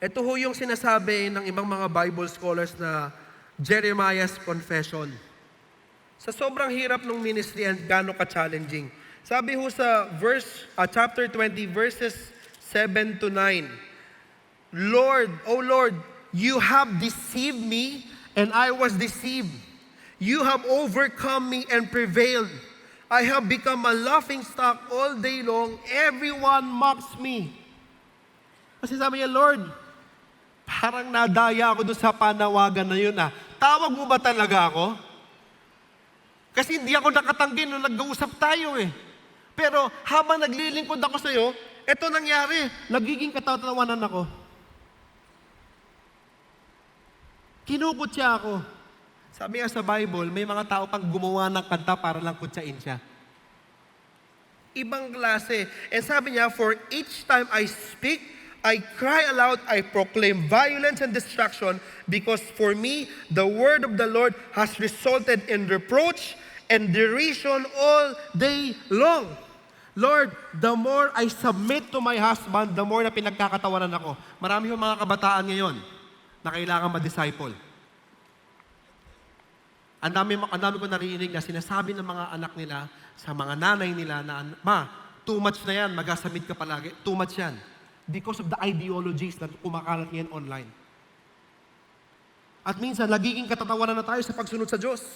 Ito ho yung sinasabi ng ibang mga Bible scholars na Jeremiah's confession. Sa sobrang hirap ng ministry and gaano ka-challenging. Sabi ho sa chapter 20, verses 7 to 9, Lord, O Lord, you have deceived me and I was deceived. You have overcome me and prevailed. I have become a laughing stock all day long. Everyone mocks me. Kasi sabi niya, Lord, parang nadaya ako doon sa panawagan na yun. Tawag mo ba talaga ako? Kasi hindi ako nakatanggi nung nag-uusap tayo eh. Pero habang naglilingkod ako sa iyo, ito nangyari. Nagiging katatawanan ako. Kinukot siya ako. Sabi nga sa Bible, may mga tao pang gumawa ng kanta para lang kutsain siya. Ibang klase. And sabi niya, for each time I speak, I cry aloud, I proclaim violence and destruction, because for me, the word of the Lord has resulted in reproach and derision all day long. Lord, the more I submit to my husband, the more na pinagkakatawanan ako. Marami yung mga kabataan ngayon na kailangan ma-disciple. Ang dami ko narinig na sinasabi ng mga anak nila sa mga nanay nila na, Ma, too much na yan, magasamit ka palagi. Too much yan. Because of the ideologies na kumakalat ngayon online. At minsan, nagiging katatawanan na tayo sa pagsunod sa Diyos.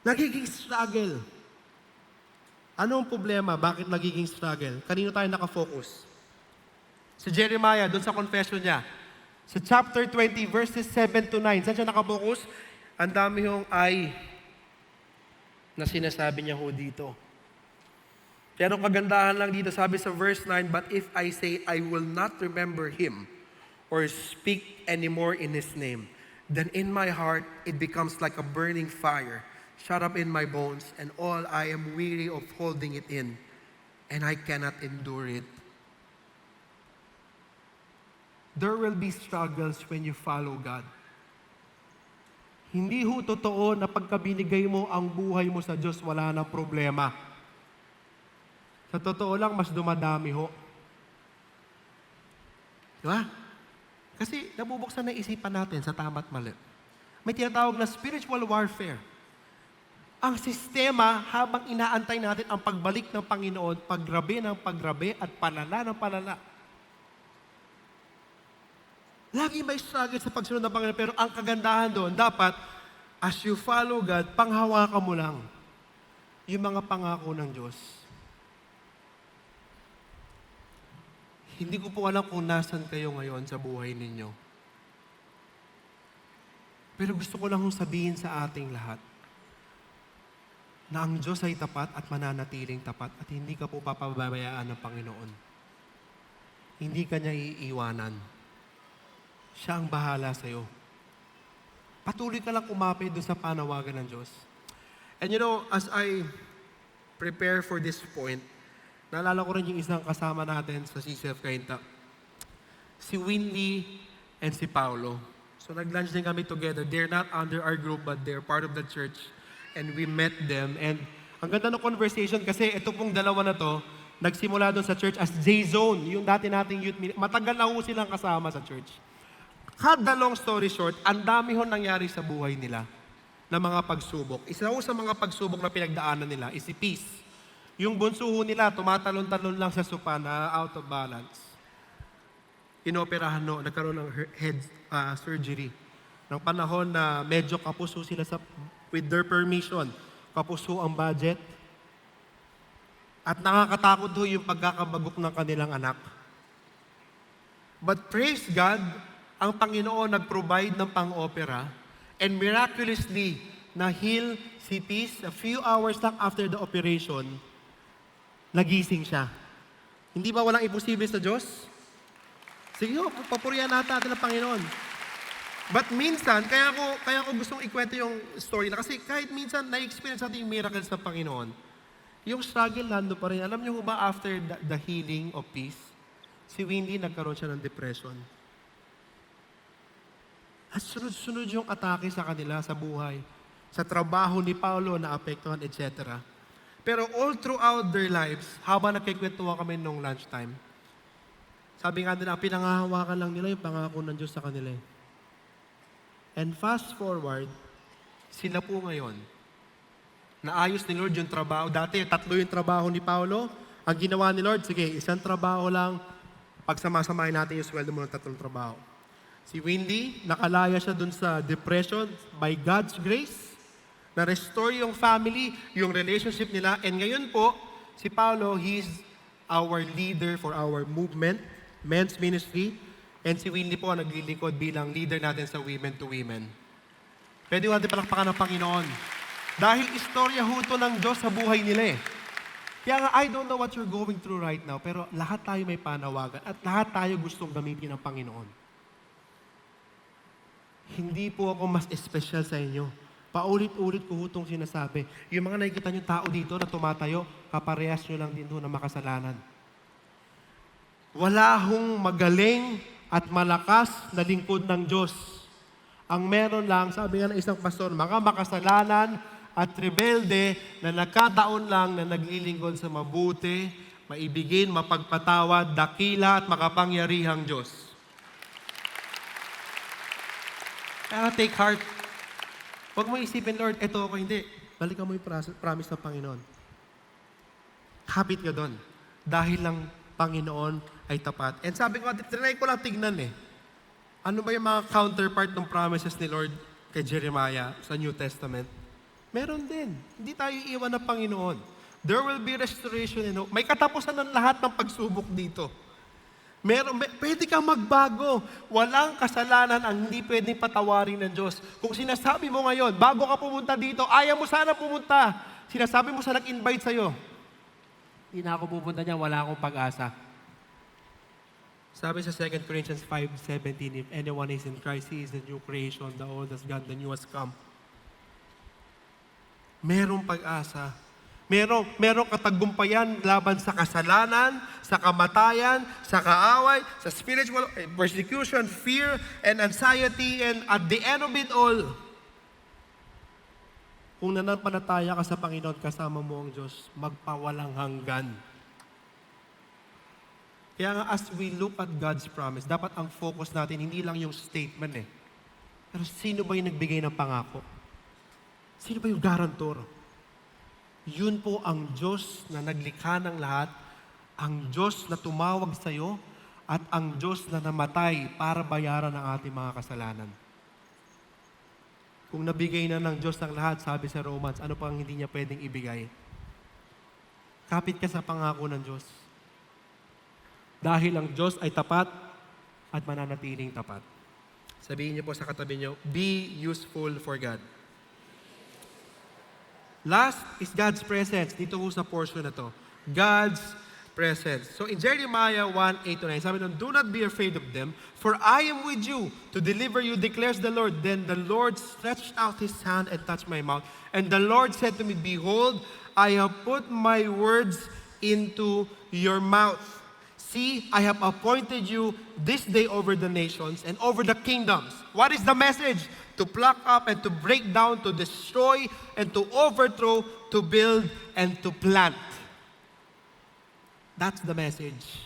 Nagiging struggle. Ano ang problema? Bakit nagiging struggle? Kanino tayo nakafocus? Si Jeremiah, doon sa confession niya, sa chapter 20, verses 7 to 9, saan siya nakafocus? Ang dami yung I na sinasabi niya ho dito. Pero kagandahan lang dito, sabi sa verse 9, but if I say I will not remember him or speak anymore in his name, then in my heart it becomes like a burning fire, shut up in my bones, and all I am weary of holding it in, and I cannot endure it. There will be struggles when you follow God. Hindi ho totoo na pagka binigay mo ang buhay mo sa Diyos, wala na problema. Sa totoo lang, mas dumadami ho. Diba? Kasi nabubuksan na isipan natin sa tama at mali. May tinatawag na spiritual warfare. Ang sistema, habang inaantay natin ang pagbalik ng Panginoon, paggrabe ng paggrabe at palala ng palala. Lagi may struggle sa pagsunod ng Panginoon, pero ang kagandahan doon, dapat, as you follow God, panghawakan mo lang yung mga pangako ng Diyos. Hindi ko po alam kung nasan kayo ngayon sa buhay ninyo. Pero gusto ko lang sabihin sa ating lahat na ang Diyos ay tapat at mananatiling tapat at hindi ka po papabayaan ng Panginoon. Hindi ka niya iiwanan. Siya ang bahala sa'yo. Patuloy ka lang kumapit doon sa panawagan ng Diyos. And you know, as I prepare for this point, naalala ko rin yung isang kasama natin sa CCF Cainta. Si Windy and si Paulo. So nag-lunch din kami together. They're not under our group, but they're part of the church. And we met them. And ang ganda ng conversation kasi ito pong dalawa na to, nagsimula doon sa church as J-Zone, yung dati nating youth ministry. Matagal na ho silang kasama sa church. Cut the long story short, ang dami ho nangyari sa buhay nila na mga pagsubok. Isa ho sa mga pagsubok na pinagdaanan nila is si Peace. Yung bunso ho nila, tumatalon-talon lang sa sopa na out of balance. Inoperahan no, nagkaroon ng head surgery. Nang panahon na medyo kapuso sila with their permission, kapuso ang budget. At nakakatakot ho yung pagkakabagok ng kanilang anak. But praise God, ang Panginoon nag-provide ng pang-opera and miraculously na-heal si Peace a few hours lang after the operation, nagising siya. Hindi ba walang imposible sa Diyos? Sige ho, papurihan natin ang Panginoon. But minsan, kaya ko gustong ikwento yung story na kasi kahit minsan na-experience natin yung miracles ng Panginoon, yung struggle nando pa rin. Alam niyo ba after the healing of Peace, si Windy nagkaroon siya ng depression. At sunod-sunod yung atake sa kanila sa buhay. Sa trabaho ni Paulo na apektuhan, etc. Pero all throughout their lives, habang nagkikwentuhan kami nung lunchtime, sabi nga nila, pinangahawakan lang nila yung pangako ng Diyos sa kanila. And fast forward, sila po ngayon, naayos ni Lord yung trabaho. Dati, 3 yung trabaho ni Paulo. Ang ginawa ni Lord, sige, isang trabaho lang, pagsamasamahin natin yung sweldo mo ng 3 trabaho. Si Windy, nakalaya siya dun sa depression by God's grace. Na-restore yung family, yung relationship nila. And ngayon po, si Paulo, he's our leader for our movement, men's ministry. And si Windy po, naglilingkod bilang leader natin sa Women to Women. Pwede natin palakpakan ng Panginoon. Dahil istorya huto ng Diyos sa buhay nila eh. Kaya nga, I don't know what you're going through right now, pero lahat tayo may panawagan at lahat tayo gustong gamitin ng Panginoon. Hindi po ako mas espesyal sa inyo. Paulit-ulit ko hutong sinasabi. Yung mga nakikita nyo tao dito na tumatayo, kaparehas nyo lang din doon na makasalanan. Wala hong magaling at malakas na lingkod ng Diyos. Ang meron lang, sabi nga ng isang pastor, mga makasalanan at rebelde na nagkataon lang na naglilingkod sa mabuti, maibigin, mapagpatawad, dakila at makapangyarihang Diyos. Kaya take heart. Huwag mo isipin, Lord, eto ako hindi. Balikan mo yung promise ng Panginoon. Habit ka doon. Dahil lang Panginoon ay tapat. And sabi ko, trinay ko lang tignan eh. Ano ba yung mga counterpart ng promises ni Lord kay Jeremiah sa New Testament? Meron din. Hindi tayo iiwan ng Panginoon. There will be restoration and hope. May katapusan ng lahat ng pagsubok dito. Pwede kang magbago. Walang kasalanan ang hindi pwedeng patawarin ng Diyos. Kung sinasabi mo ngayon, bago ka pumunta dito, ayaw mo sana pumunta. Sinasabi mo sa nag-invite sa'yo, hindi na ako pupunta niya, wala akong pag-asa. Sabi sa 2 Corinthians 5:17, if anyone is in Christ, he is a new creation. The old has gone, the new has come. Merong pag-asa. Merong katagumpayan laban sa kasalanan, sa kamatayan, sa kaaway, sa spiritual persecution, fear, and anxiety, and at the end of it all, kung nananampalataya ka sa Panginoon, kasama mo ang Diyos, magpawalang hanggan. Kaya nga, as we look at God's promise, dapat ang focus natin, hindi lang yung statement eh. Pero sino ba yung nagbigay ng pangako? Sino ba yung garantor? Yun po ang Diyos na naglikha ng lahat, ang Diyos na tumawag sa iyo, at ang Diyos na namatay para bayaran ang ating mga kasalanan. Kung nabigay na ng Diyos ang lahat, sabi sa Romans, ano pang hindi niya pwedeng ibigay? Kapit ka sa pangako ng Diyos. Dahil ang Diyos ay tapat at mananatiling tapat. Sabihin niyo po sa katabi niyo, be useful for God. Last is God's presence. Dito po sa portion na to. God's presence. So in Jeremiah 1:8-9, sabi nun, do not be afraid of them, for I am with you to deliver you, declares the Lord. Then the Lord stretched out His hand and touched my mouth. And the Lord said to me, behold, I have put my words into your mouth. See, I have appointed you this day over the nations and over the kingdoms. What is the message? To pluck up and to break down, to destroy and to overthrow, to build and to plant. That's the message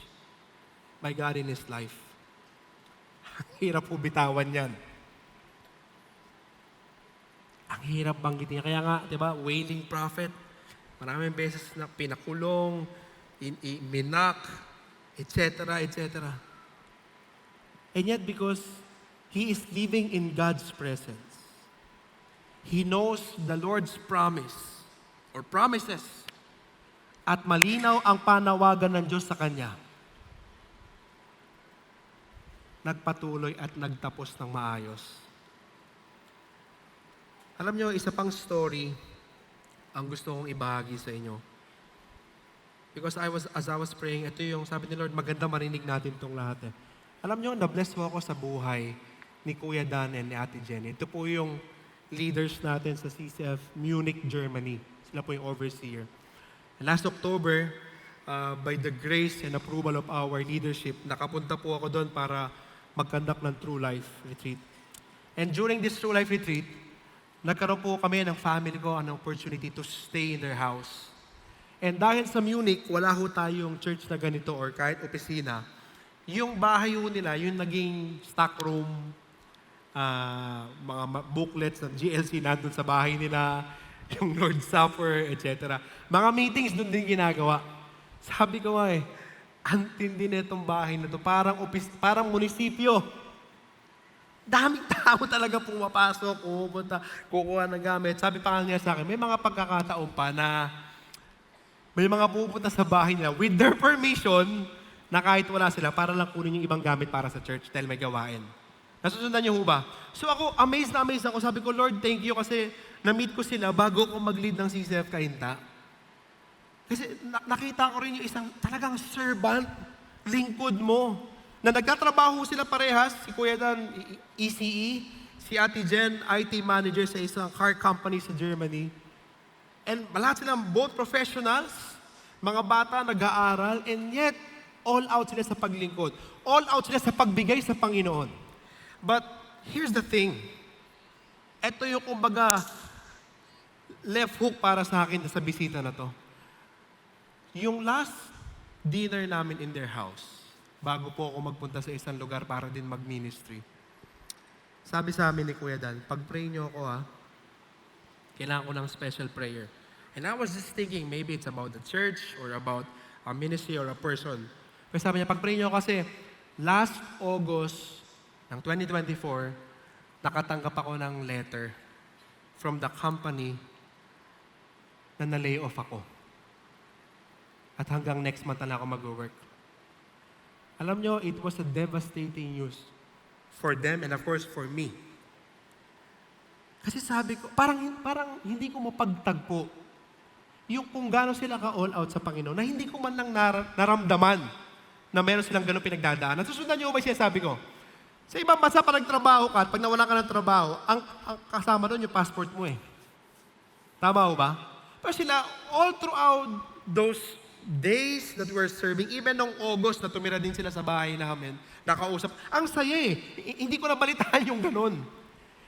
by God in His life. Hirap po bitawan yan. Ang hirap banggitin. Kaya nga, di ba, wailing prophet, maraming beses na pinakulong, minak, etc., etc. And yet, because he is living in God's presence, he knows the Lord's promise or promises, at malinaw ang panawagan ng Diyos sa kanya, nagpatuloy at nagtapos ng maayos. Alam niyo, isa pang story ang gusto kong ibahagi sa inyo. Because as I was praying, ito yung sabi ni Lord, maganda marinig natin itong lahat. Alam niyo, na-bless po ako sa buhay ni Kuya Dan and ni Ate Jenny. Ito po yung leaders natin sa CCF Munich, Germany. Sila po yung overseer. Last October, by the grace and approval of our leadership, nakapunta po ako doon para mag-conduct ng True Life Retreat. And during this True Life Retreat, nagkaroon po kami ng family ko an opportunity to stay in their house. And dahil sa Munich, wala ho tayong church na ganito or kahit opisina. Yung bahay ho nila, yung naging stock room, mga booklets ng GLC nandun sa bahay nila, yung Lord's Supper, etc. Mga meetings doon din ginagawa. Sabi ko nga ang tindi na itong bahay na to, parang munisipyo. Daming tao talaga pumapasok, pumunta, kukuha ng gamit. Sabi pa nga niya sa akin, may mga pagkakataon pa na may mga pupunta sa bahay nila with their permission na kahit wala sila para lang kunin yung ibang gamit para sa church dahil may gawain. Nasusundan niyo ho ba? So ako, amazed na amazed ako. Sabi ko, Lord, thank you kasi na-meet ko sila bago ko mag-lead ng CCF Kainta. Kasi nakita ko rin yung isang talagang servant, lingkod mo, na nagkatrabaho sila parehas, si Kuya Dan, ECE, si Ate Jen, IT manager sa isang car company sa Germany. And lahat silang both professionals, mga bata nag-aaral, and yet, all out sila sa paglingkod. All out sila sa pagbigay sa Panginoon. But, here's the thing. Ito yung kumbaga, left hook para sa akin sa bisita na to. Yung last dinner namin in their house, bago po ako magpunta sa isang lugar para din mag-ministry, sabi sa amin ni Kuya Dan, pag-pray niyo ako kailangan ko ng special prayer. And I was just thinking, maybe it's about the church or about a ministry or a person. Pero sabi niya, pag-pray niyo kasi last August ng 2024, nakatanggap ako ng letter from the company na na-lay off ako. At hanggang next month na ako mag-work. Alam niyo, it was a devastating news for them and of course for me. Kasi sabi ko, parang hindi ko mapagtagpo yung kung gaano sila ka-all out sa Panginoon na hindi ko man lang naramdaman na meron silang gano'ng pinagdadaanan. Susundan niyo ba siya sabi ko? Sa ibang bansa pa nagtrabaho ka at pag nawala ka ng trabaho, ang kasama doon yung passport mo Tama ho ba? Pero sila, all throughout those days that we're serving, even nung August na tumira din sila sa bahay namin, nakausap, ang saya Hindi ko nabalitaan yung ganun.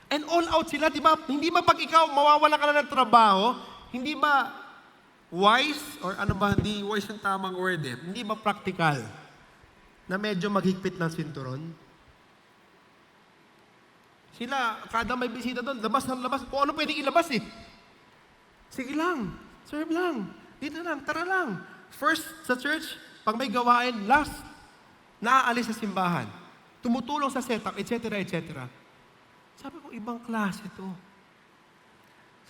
And all out sila, di ba? Hindi ba pag ikaw mawawala ka na ng trabaho, hindi ba wise, or ano ba, hindi wise yung tamang word hindi ba practical, na medyo maghigpit ng sinturon? Sila, kada may bisita doon, labas ng labas, kung ano pwedeng ilabas Sige lang, serve lang, dito lang, tara lang. First sa church, pag may gawain, last, naaalis sa simbahan, tumutulong sa setup, etc., etc. Sabi ko, ibang klase to.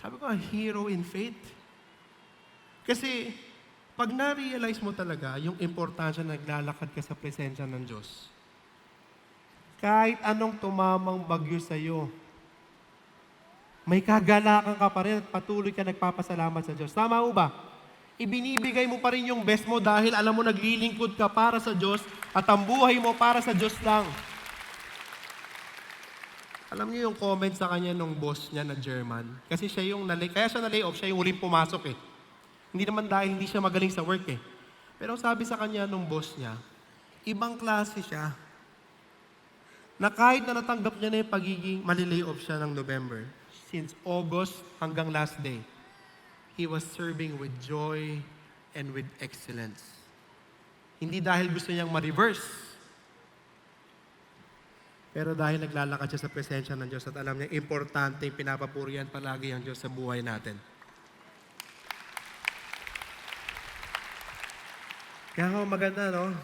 Sabi ko, a hero in faith. Kasi, pag na-realize mo talaga yung importansya na naglalakad ka sa presensya ng Diyos, kahit anong tumamang bagyo sa'yo, may kagalakan ka pa rin at patuloy ka nagpapasalamat sa Diyos. Tama mo ba? Ibinibigay mo pa rin yung best mo dahil alam mo naglilingkod ka para sa Diyos at ang buhay mo para sa Diyos lang. Alam niyo yung comment sa kanya nung boss niya na German? Kasi siya yung kaya siya na-lay off, siya yung huling pumasok Hindi naman dahil hindi siya magaling sa work Pero sabi sa kanya nung boss niya, ibang klase siya. Na kahit na natanggap niya na yung pagiging malilay off siya ng November, since August hanggang last day, he was serving with joy and with excellence. Hindi dahil gusto niyang ma-reverse, pero dahil naglalakad siya sa presensya ng Diyos at alam niya, importante yung pinapapurihan palagi ang Diyos sa buhay natin. Kaya maganda, no?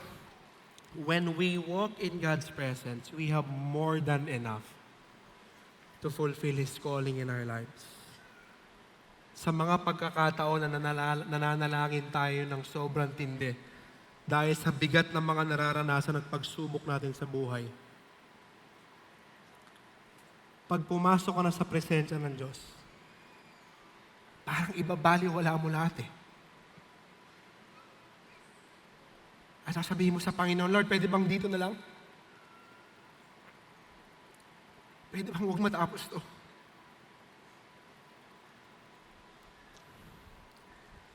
When we walk in God's presence, we have more than enough to fulfill His calling in our lives. Sa mga pagkakataon na nananalangin tayo ng sobrang tindi dahil sa bigat ng mga nararanasan at pagsubok natin sa buhay. Pag pumasok ka na sa presensya ng Diyos, parang ibabaliwala mo lahat At sasabihin mo sa Panginoon, Lord, pwede bang dito na lang? Pwede bang huwag matapos to?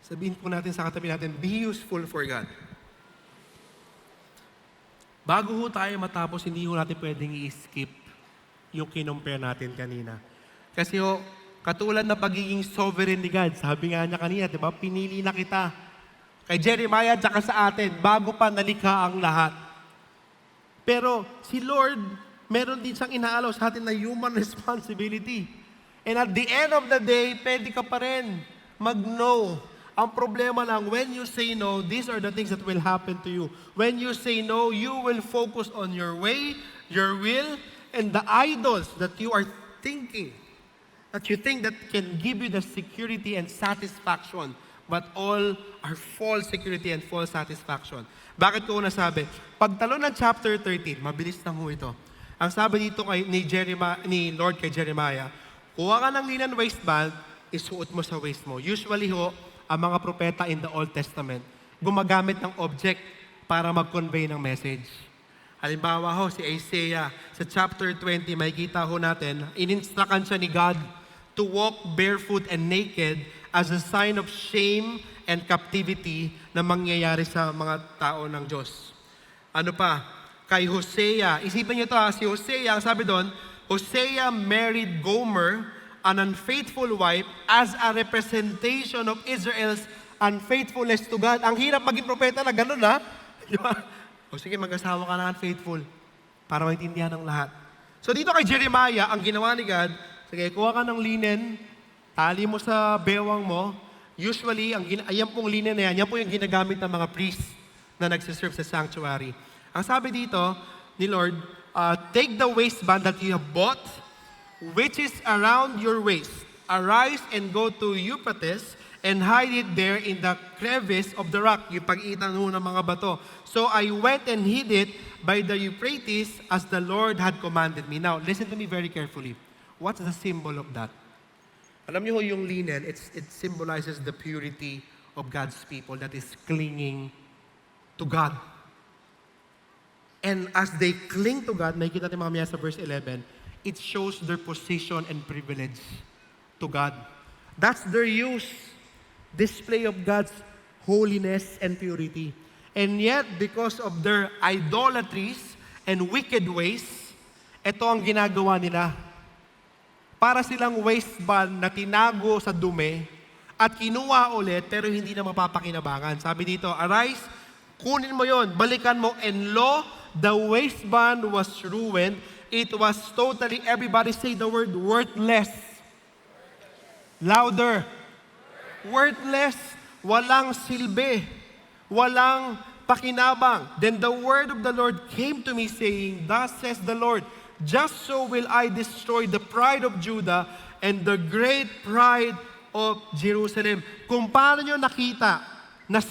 Sabihin po natin sa katabi natin, be useful for God. Bago ho tayo matapos, hindi ho natin pwedeng i-skip yung kinumpare natin kanina. Kasi katulad na pagiging sovereign ni God, sabi nga niya kanina, di ba, pinili na kita Kay Jeremiah at saka sa atin, bago pa nalikha ang lahat. Pero si Lord, meron din siyang inaalaw sa atin na human responsibility. And at the end of the day, pwede ka pa rin mag-no. Ang problema lang, when you say no, these are the things that will happen to you. When you say no, you will focus on your way, your will, and the idols that you are thinking, that you think that can give you the security and satisfaction. But all are false security and false satisfaction. Bakit ko nasabi? Pagtalo ng chapter 13, mabilis lang ho ito. Ang sabi dito ni Lord kay Jeremiah, kuha ka ng linen waistband, isuot mo sa waist mo. Usually ho, ang mga propeta in the Old Testament, gumagamit ng object para mag-convey ng message. Halimbawa ho, si Isaiah, sa chapter 20, makikita ho natin, ininstrukan siya ni God to walk barefoot and naked as a sign of shame and captivity na mangyayari sa mga tao ng Diyos. Ano pa? Kay Hosea, isipin niyo ito si Hosea, ang sabi doon, Hosea married Gomer, an unfaithful wife, as a representation of Israel's unfaithfulness to God. Ang hirap maging propeta na ganun, ha? Di ba? O sige, mag-asawa ka na unfaithful para maintindihan ng lahat. So dito kay Jeremiah, ang ginawa ni God, sige, kuha ka ng linen, tali mo sa bewang mo. Usually, ayan pong linen na yan po yung ginagamit ng mga priests na nagsiserve sa sanctuary. Ang sabi dito ni Lord, take the waistband that you have bought, which is around your waist. Arise and go to Euphrates and hide it there in the crevice of the rock. Yung pag-itan ng mga bato. So I went and hid it by the Euphrates as the Lord had commanded me. Now, listen to me very carefully. What's the symbol of that? Alam niyo yung linen, it symbolizes the purity of God's people that is clinging to God. And as they cling to God, nakikita natin mamaya sa verse 11, it shows their position and privilege to God. That's their display of God's holiness and purity. And yet, because of their idolatries and wicked ways, ito ang ginagawa nila. Para silang waistband na tinago sa dumi at kinuha ulit pero hindi na mapapakinabangan. Sabi dito, arise, kunin mo yon, balikan mo, and lo, the waistband was ruined. It was totally, everybody say the word, worthless. Louder. Worthless. Walang silbi. Walang pakinabang. Then the word of the Lord came to me saying, thus says the Lord, just so will I destroy the pride of Judah and the great pride of Jerusalem. Kung paano nyo nakita na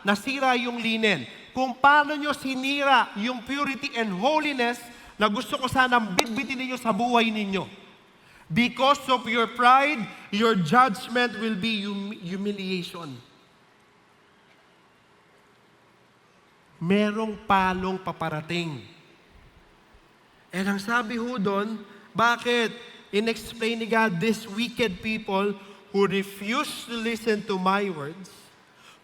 nasira yung linen, kung paano nyo sinira yung purity and holiness na gusto ko sanang bitbitin ninyo sa buhay ninyo. Because of your pride, your judgment will be humiliation. Merong palong paparating. And ang sabi ho doon, bakit? In-explain ni God, these wicked people who refuse to listen to my words,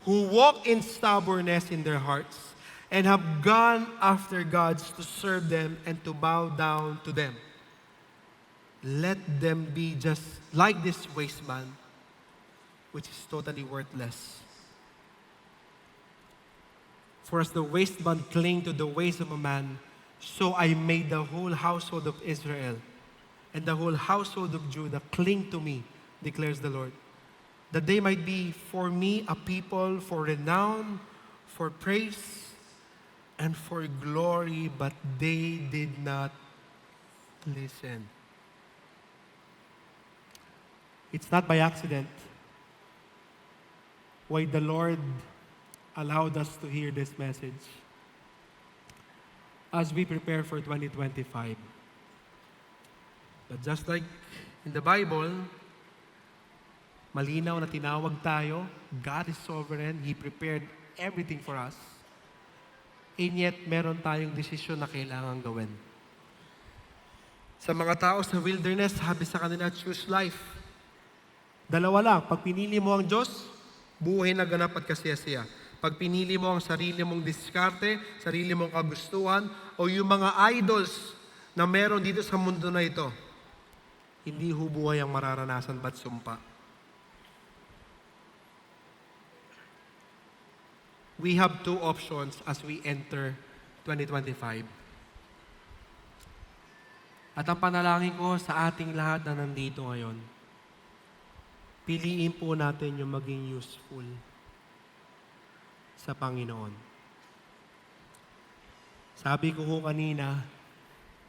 who walk in stubbornness in their hearts, and have gone after gods to serve them and to bow down to them. Let them be just like this waistband, which is totally worthless. For as the waistband cling to the waist of a man, so I made the whole household of Israel and the whole household of Judah cling to me, declares the Lord, that they might be for me a people for renown, for praise, and for glory, but they did not listen. It's not by accident why the Lord allowed us to hear this message as we prepare for 2025. But just like in the Bible, malinaw na tinawag tayo, God is sovereign, He prepared everything for us, and yet meron tayong desisyon na kailangan gawin. Sa mga tao sa wilderness, sabi sa kanila, choose life. Dalawa lang, pag pinili mo ang Diyos, buhay na ganap at kasiyasiya. Pag pinili mo ang sarili mong diskarte, sarili mong kagustuhan, o yung mga idols na meron dito sa mundo na ito, hindi ho buhay ang mararanasan ba't sumpa. we have two options as we enter 2025. At ang panalangin ko sa ating lahat na nandito ngayon, piliin po natin yung maging useful sa Panginoon. Sabi ko kanina,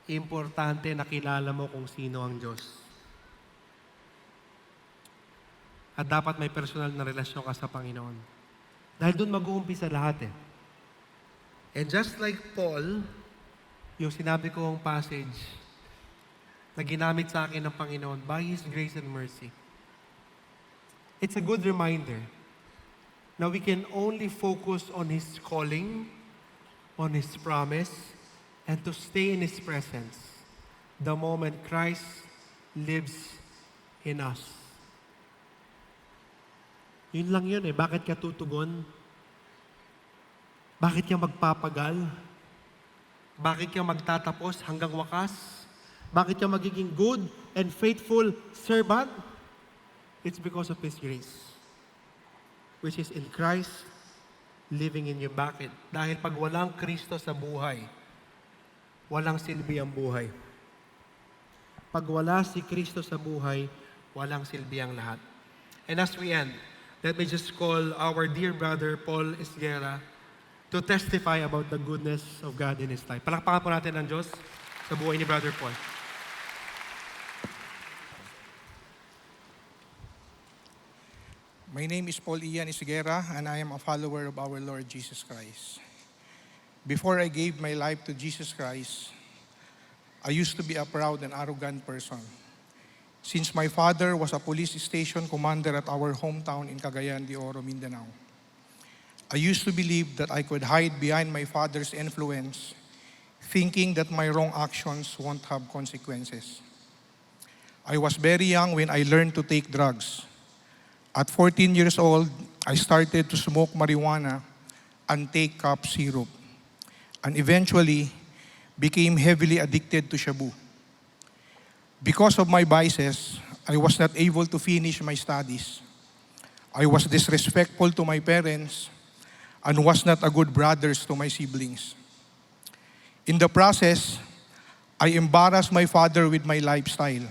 importante na kilala mo kung sino ang Diyos. At dapat may personal na relasyon ka sa Panginoon. Dahil doon mag-uumpisa lahat eh. And just like Paul, yung sinabi kong passage na ginamit sa akin ng Panginoon by His grace and mercy. It's a good reminder na we can only focus on His calling, on His promise, and to stay in His presence the moment Christ lives in us. Yun lang yun eh. Bakit ka tutugon? Bakit ka magpapagal? Bakit ka magtatapos hanggang wakas? Bakit ka magiging good and faithful servant? It's because of His grace, which is in Christ living in you. Bakit? Dahil pag walang Kristo sa buhay, walang silbi ang buhay. Pag wala si Kristo sa buhay, walang silbi ang lahat. And as we end, let me just call our dear brother, Paul Esguera, to testify about the goodness of God in his life. Palakpakan po natin ang Diyos sa buhay ni Brother Paul. My name is Paul Ian Esguera, and I am a follower of our Lord Jesus Christ. Before I gave my life to Jesus Christ, I used to be a proud and arrogant person. Since my father was a police station commander at our hometown in Cagayan de Oro, Mindanao, I used to believe that I could hide behind my father's influence, thinking that my wrong actions won't have consequences. I was very young when I learned to take drugs. At 14 years old, I started to smoke marijuana and take cough syrup, and eventually became heavily addicted to shabu. Because of my vices, I was not able to finish my studies. I was disrespectful to my parents and was not a good brother to my siblings. In the process, I embarrassed my father with my lifestyle.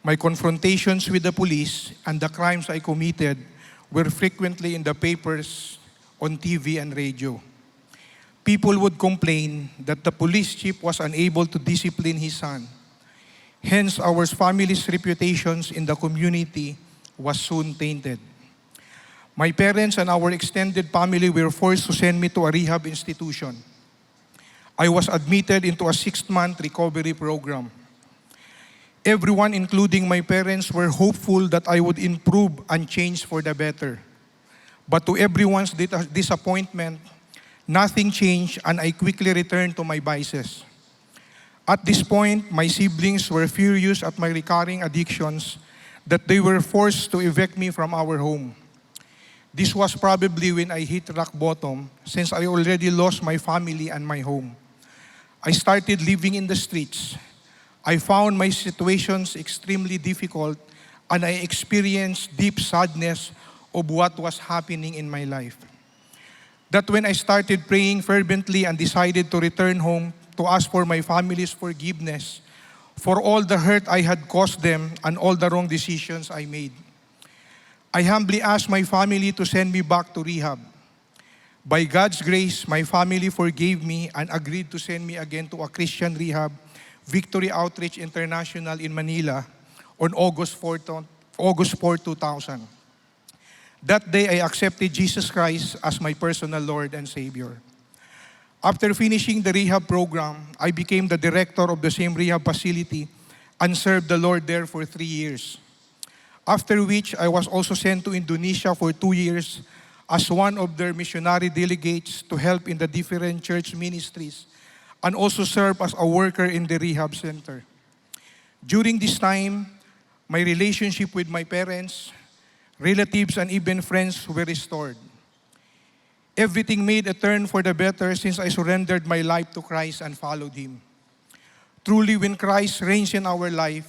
My confrontations with the police and the crimes I committed were frequently in the papers, on TV and radio. People would complain that the police chief was unable to discipline his son. Hence, our family's reputations in the community was soon tainted. My parents and our extended family were forced to send me to a rehab institution. I was admitted into a 6-month recovery program. Everyone, including my parents, were hopeful that I would improve and change for the better. But to everyone's disappointment, nothing changed, and I quickly returned to my vices. At this point, my siblings were furious at my recurring addictions that they were forced to evict me from our home. This was probably when I hit rock bottom, since I already lost my family and my home. I started living in the streets. I found my situations extremely difficult, and I experienced deep sadness of what was happening in my life. That when I started praying fervently and decided to return home to ask for my family's forgiveness for all the hurt I had caused them and all the wrong decisions I made. I humbly asked my family to send me back to rehab. By God's grace, my family forgave me and agreed to send me again to a Christian rehab, Victory Outreach International in Manila, on August 4, 2000. That day, I accepted Jesus Christ as my personal Lord and Savior. After finishing the rehab program, I became the director of the same rehab facility and served the Lord there for 3 years. After which, I was also sent to Indonesia for 2 years as one of their missionary delegates to help in the different church ministries, and also serve as a worker in the rehab center. During this time, my relationship with my parents, relatives, and even friends were restored. Everything made a turn for the better since I surrendered my life to Christ and followed Him. Truly, when Christ reigns in our life,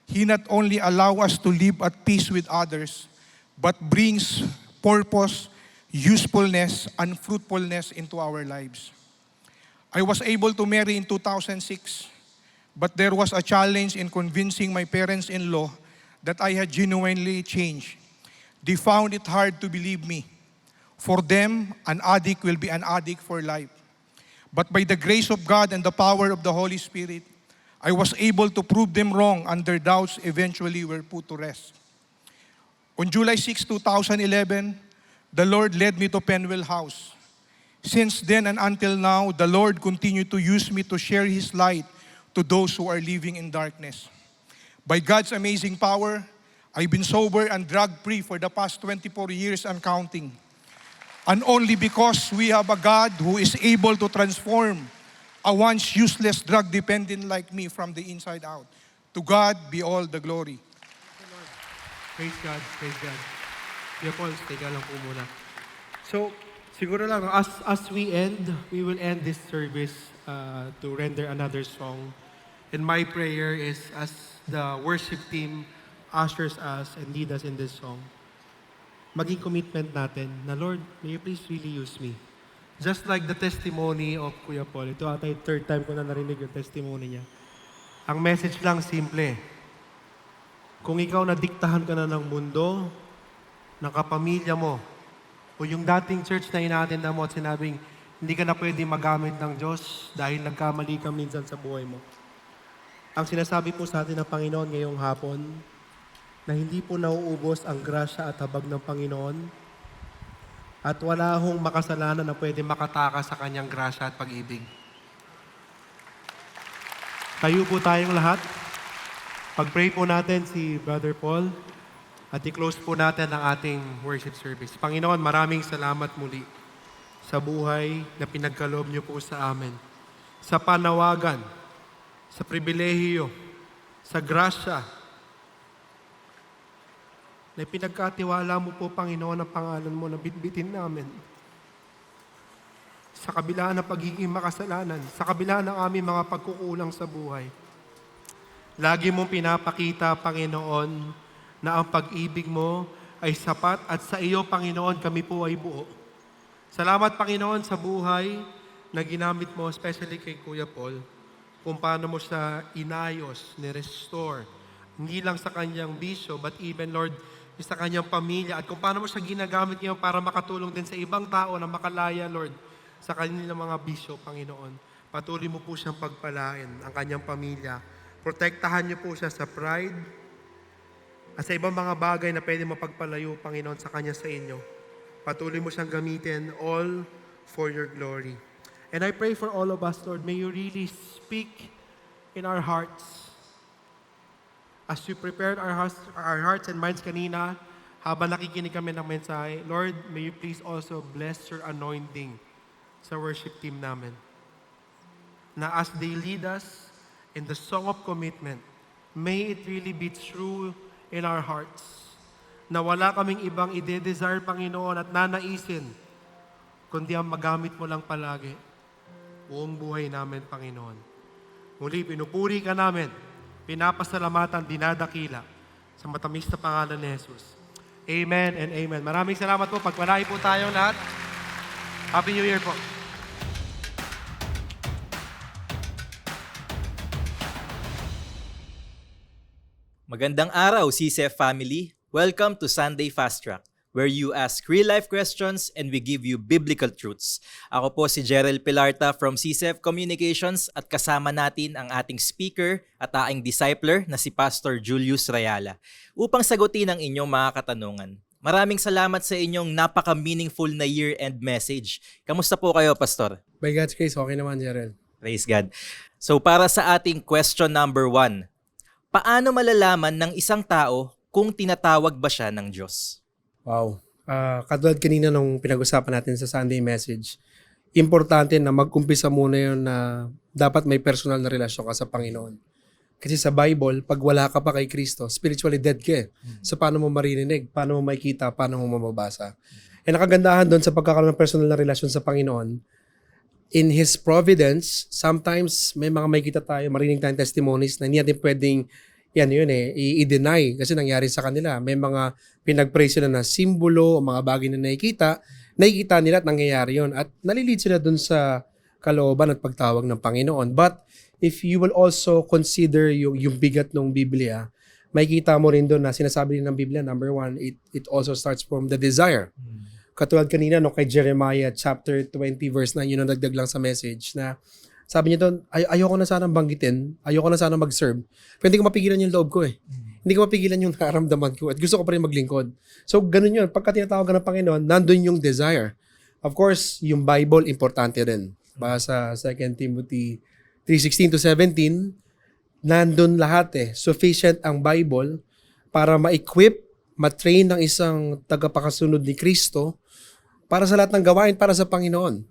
He not only allows us to live at peace with others, but brings purpose, usefulness, and fruitfulness into our lives. I was able to marry in 2006, but there was a challenge in convincing my parents-in-law that I had genuinely changed. They found it hard to believe me. For them, an addict will be an addict for life. But by the grace of God and the power of the Holy Spirit, I was able to prove them wrong, and their doubts eventually were put to rest. On July 6, 2011, the Lord led me to Penwell House. Since then and until now, the Lord continued to use me to share His light to those who are living in darkness. By God's amazing power, I've been sober and drug-free for the past 24 years and counting. And only because we have a God who is able to transform a once useless drug dependent like me from the inside out. To God be all the glory. Praise God, praise God. Kuya Paul, teka lang po muna. So, siguro lang, as we will end this service to render another song. And my prayer is as the worship team ushers us and lead us in this song, maging commitment natin na, Lord, may you please really use me. Just like the testimony of Kuya Paul, ito ata yung third time ko na narinig yung testimony niya. Ang message lang simple. Kung ikaw nadiktahan ka na ng mundo, ng kapamilya mo, o yung dating church na inaatenda mo at sinabing, hindi ka na pwede magamit ng Diyos dahil nagkamali ka minsan sa buhay mo. Ang sinasabi po sa atin ng Panginoon ngayong hapon, na hindi po nauubos ang grasya at habag ng Panginoon at wala hong makasalanan na pwede makatakas sa kanyang grasya at pag-ibig. Tayo po tayong lahat. Pag-pray po natin si Brother Paul at i-close po natin ang ating worship service. Panginoon, maraming salamat muli sa buhay na pinagkaloob niyo po sa amin. Sa panawagan, sa pribilehiyo, sa grasya, na pinagkatiwala mo po, Panginoon, ang pangalan mo na bitbitin namin. Sa kabila ng pagiging makasalanan, sa kabila ng aming mga pagkukulang sa buhay, lagi mong pinapakita, Panginoon, na ang pag-ibig mo ay sapat at sa iyo, Panginoon, kami po ay buo. Salamat, Panginoon, sa buhay na ginamit mo, especially kay Kuya Paul, kung paano mo siya inayos, ni-restore, hindi lang sa kanyang bisyo, but even, Lord, sa kanyang pamilya, at kung paano mo siya ginagamit ngayon para makatulong din sa ibang tao na makalaya, Lord, sa kanilang mga bisyo, Panginoon. Patuloy mo po siyang pagpalain, ang kanyang pamilya. Protektahan niyo po siya sa pride at sa ibang mga bagay na pwede mapagpalayo, Panginoon, sa kanya sa inyo. Patuloy mo siyang gamitin all for your glory. And I pray for all of us, Lord, may you really speak in our hearts. As we prepared our hearts and minds kanina, habang nakikinig kami ng mensahe, Lord, may you please also bless your anointing sa worship team namin. Na as they lead us in the song of commitment, may it really be true in our hearts. Na wala kaming ibang ide-desire, Panginoon, at nanaisin, kundi ang magamit mo lang palagi buong buhay namin, Panginoon. Muli, pinupuri ka namin. Pinapasalamatan, dinadakila sa matamis na pangalan ni Jesus. Amen and amen. Maraming salamat po. Pagpalain po tayong lahat. Happy New Year po. Magandang araw, CCF family. Welcome to Sunday Fast Track, where you ask real-life questions and we give you biblical truths. Ako po si Jerel Pilarta from CCF Communications at kasama natin ang ating speaker at aking discipler na si Pastor Julius Rayala upang sagutin ang inyong mga katanungan. Maraming salamat sa inyong napaka-meaningful na year-end message. Kamusta po kayo, Pastor? By God's grace, okay naman, Jerel. Praise God. So para sa ating question number 1, paano malalaman ng isang tao kung tinatawag ba siya ng Diyos? Wow. Katulad kanina nung pinag-usapan natin sa Sunday message, importante na mag-umpisa muna yun na dapat may personal na relasyon ka sa Panginoon. Kasi sa Bible, pag wala ka pa kay Kristo, spiritually dead ka eh. So paano mo maririnig? Paano mo makikita? Paano mo mababasa? And nakagandahan doon sa pagkakaroon ng personal na relasyon sa Panginoon, in His providence, sometimes may mga makikita tayo, marinig tayong testimonies na hindi natin pwedeng i-deny kasi nangyari sa kanila. May mga pinag-pray sila na simbolo o mga bagay na nakikita nakikita nila at nangyayari yun. At nalilid sila dun sa kalooban at pagtawag ng Panginoon. But if you will also consider yung bigat ng Biblia, makikita mo rin doon na sinasabi rin ng Biblia, number 1, it also starts from the desire. Katulad kanina no, kay Jeremiah chapter 20 verse 9, yun ang dagdag lang sa message na sabi niya doon, ayoko na sanang banggitin, ayoko na sanang mag-serve, pero hindi ko mapigilan yung loob ko eh. Hindi ko mapigilan yung nararamdaman ko at gusto ko pa rin maglingkod. So ganun yun, pagka tinatawag ng Panginoon, nandun yung desire. Of course, yung Bible, importante rin. Basta sa 2 Timothy 3:16 to 17, nandun lahat eh. Sufficient ang Bible para ma-equip, ma-train ng isang tagapakasunod ni Kristo para sa lahat ng gawain para sa Panginoon.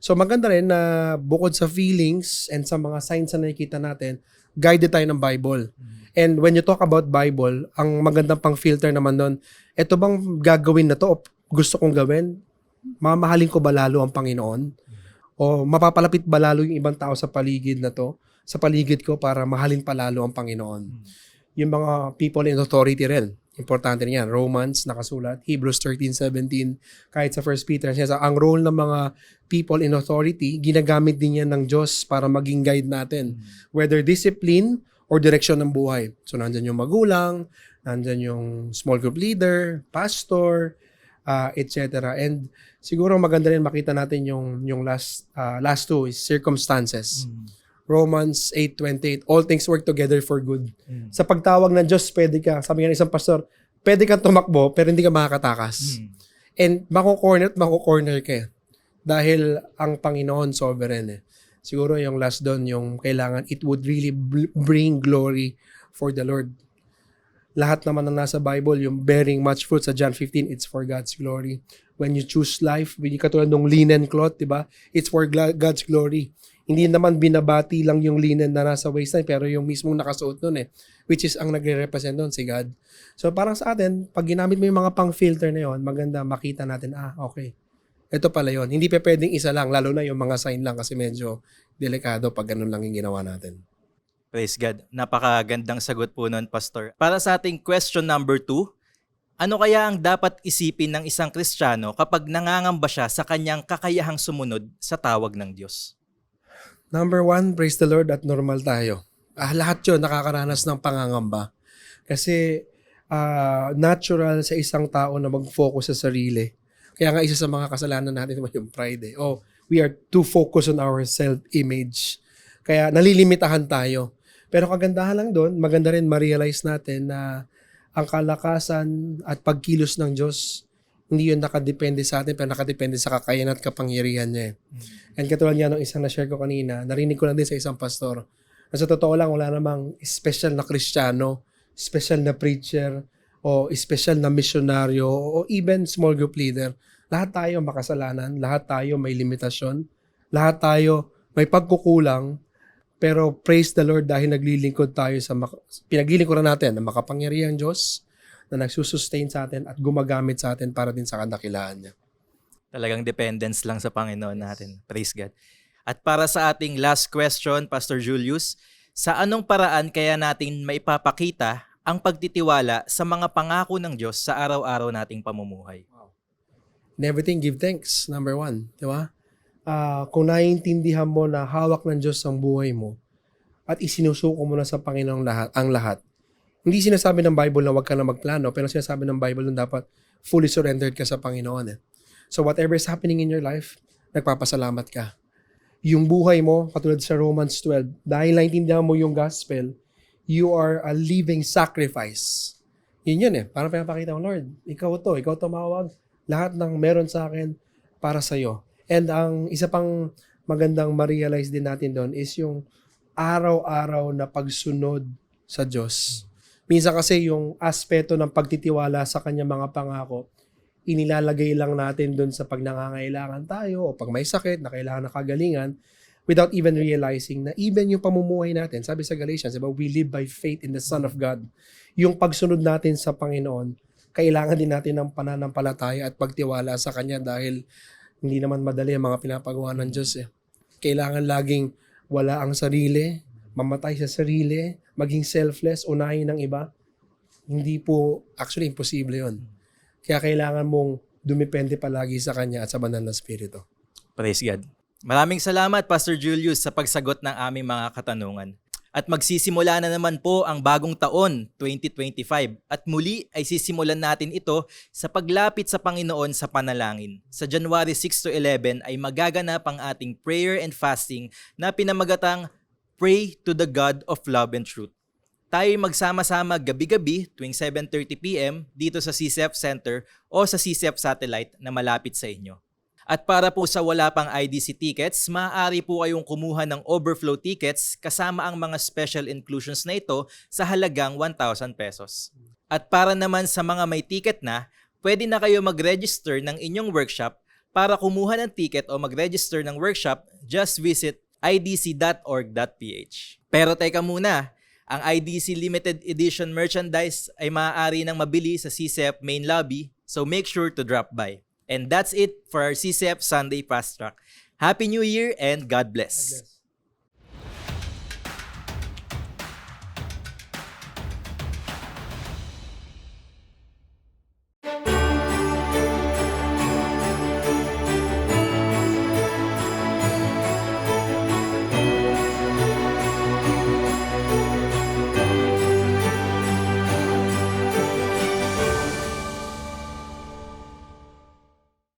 So maganda rin na bukod sa feelings and sa mga signs na nakikita natin, guided tayo ng Bible. And when you talk about Bible, ang magandang pang filter naman doon, eto bang gagawin na to o gusto kong gawin? Mamahalin ko ba lalo ang Panginoon? O mapapalapit ba lalo yung ibang tao sa paligid na to? Sa paligid ko para mahalin pa lalo ang Panginoon. Yung mga people in authority rin. Importante rin yan. Romans, nakasulat. Hebrews 13:17. Kahit sa 1 Peter, ang role ng mga people in authority, ginagamit din yan ng Diyos para maging guide natin. Whether discipline or direksyon ng buhay. So, nandyan yung magulang, nandyan yung small group leader, pastor, etc. And siguro maganda rin makita natin yung last two is circumstances. Romans 8:28, all things work together for good. Sa pagtawag ng Diyos, pwede ka, sabi nga ng isang pastor, pwede kang tumakbo, pero hindi ka makakatakas. And mako-corner ka eh. Dahil ang Panginoon sovereign eh. Siguro yung last doon, yung kailangan, it would really bring glory for the Lord. Lahat naman ng nasa Bible, yung bearing much fruit sa John 15, it's for God's glory. When you choose life, when you katulad ng linen cloth, diba? It's for God's glory. Hindi naman binabati lang yung linen na nasa waistline, pero yung mismong nakasuot nun eh, which is ang nagre-represent nun, si God. So parang sa atin, pag ginamit mo yung mga pang-filter na yun, maganda makita natin, okay, ito pala yun. Hindi pa pwedeng isa lang, lalo na yung mga sign lang kasi medyo delikado pag ganun lang yung ginawa natin. Praise God. Napakagandang sagot po nun, Pastor. Para sa ating question number 2, ano kaya ang dapat isipin ng isang Kristiyano kapag nangangamba siya sa kanyang kakayahang sumunod sa tawag ng Diyos? Number 1, praise the Lord at normal tayo. Lahat yun nakakaranas ng pangangamba. Kasi natural sa isang tao na mag-focus sa sarili. Kaya nga isa sa mga kasalanan natin yung pride eh. We are too focused on our self-image. Kaya nalilimitahan tayo. Pero kagandahan lang doon, maganda rin ma-realize natin na ang kalakasan at pagkilos ng Diyos, hindi yun nakadepende sa atin, pero nakadepende sa kakayahan at kapangyarihan niya. And katulad niya nung isang na-share ko kanina, narinig ko lang din sa isang pastor, na sa totoo lang, wala namang special na Kristiyano, special na preacher, o special na misyonaryo, o even small group leader. Lahat tayo makasalanan, lahat tayo may limitasyon, lahat tayo may pagkukulang, pero praise the Lord dahil naglilingkod tayo sa pinaglilingkuran natin ng makapangyarihang Diyos na nagsusustain sa atin at gumagamit sa atin para din sa kadakilaan niya. Talagang dependence lang sa Panginoon natin. Praise God. At para sa ating last question, Pastor Julius, sa anong paraan kaya natin maipapakita ang pagtitiwala sa mga pangako ng Diyos sa araw-araw nating pamumuhay? In everything, give thanks. Number 1. Di ba? Kung naiintindihan mo na hawak ng Diyos ang buhay mo at isinusuko mo na sa Panginoon ang lahat, hindi sinasabi ng Bible na huwag ka na magplano, pero sinasabi ng Bible na dapat fully surrendered ka sa Panginoon. So whatever is happening in your life, nagpapasalamat ka. Yung buhay mo, katulad sa Romans 12, dahil naintindihan mo yung gospel, you are a living sacrifice. Yun eh. Parang pinapakita mo, Lord, ikaw tumawag. Lahat ng meron sa akin para sa'yo. And ang isa pang magandang ma-realize din natin doon is yung araw-araw na pagsunod sa Diyos. Minsan kasi yung aspeto ng pagtitiwala sa kanyang mga pangako, inilalagay lang natin doon sa pag nangangailangan tayo o pag may sakit na kailangan ng kagalingan without even realizing na even yung pamumuhay natin, sabi sa Galatians, diba, we live by faith in the Son of God. Yung pagsunod natin sa Panginoon, kailangan din natin ng pananampalataya at pagtiwala sa Kanya dahil hindi naman madali ang mga pinapagawa ng Diyos. Kailangan laging wala ang sarili, mamatay sa sarili, maging selfless, unahin ng iba. Hindi po, actually imposible yun. Kaya kailangan mong dumepende palagi sa Kanya at sa banal na Espiritu. Praise God. Maraming salamat, Pastor Julius, sa pagsagot ng aming mga katanungan. At magsisimula na naman po ang bagong taon, 2025. At muli ay sisimulan natin ito sa paglapit sa Panginoon sa panalangin. Sa January 6 to 11 ay magaganap ang ating prayer and fasting na pinamagatang Pray to the God of Love and Truth. Tayo magsama-sama gabi-gabi tuwing 7:30 p.m. dito sa CCF Center o sa CCF Satellite na malapit sa inyo. At para po sa wala pang IDC tickets, maaari po kayong kumuha ng overflow tickets kasama ang mga special inclusions na ito sa halagang 1,000 pesos. At para naman sa mga may ticket na, pwede na kayo mag-register ng inyong workshop. Para kumuha ng ticket o mag-register ng workshop, just visit idc.org.ph. Pero teka muna, ang IDC Limited Edition merchandise ay maaari nang mabili sa CCF main lobby, so make sure to drop by. And that's it for our CCF Sunday Fast Track. Happy New Year and God bless.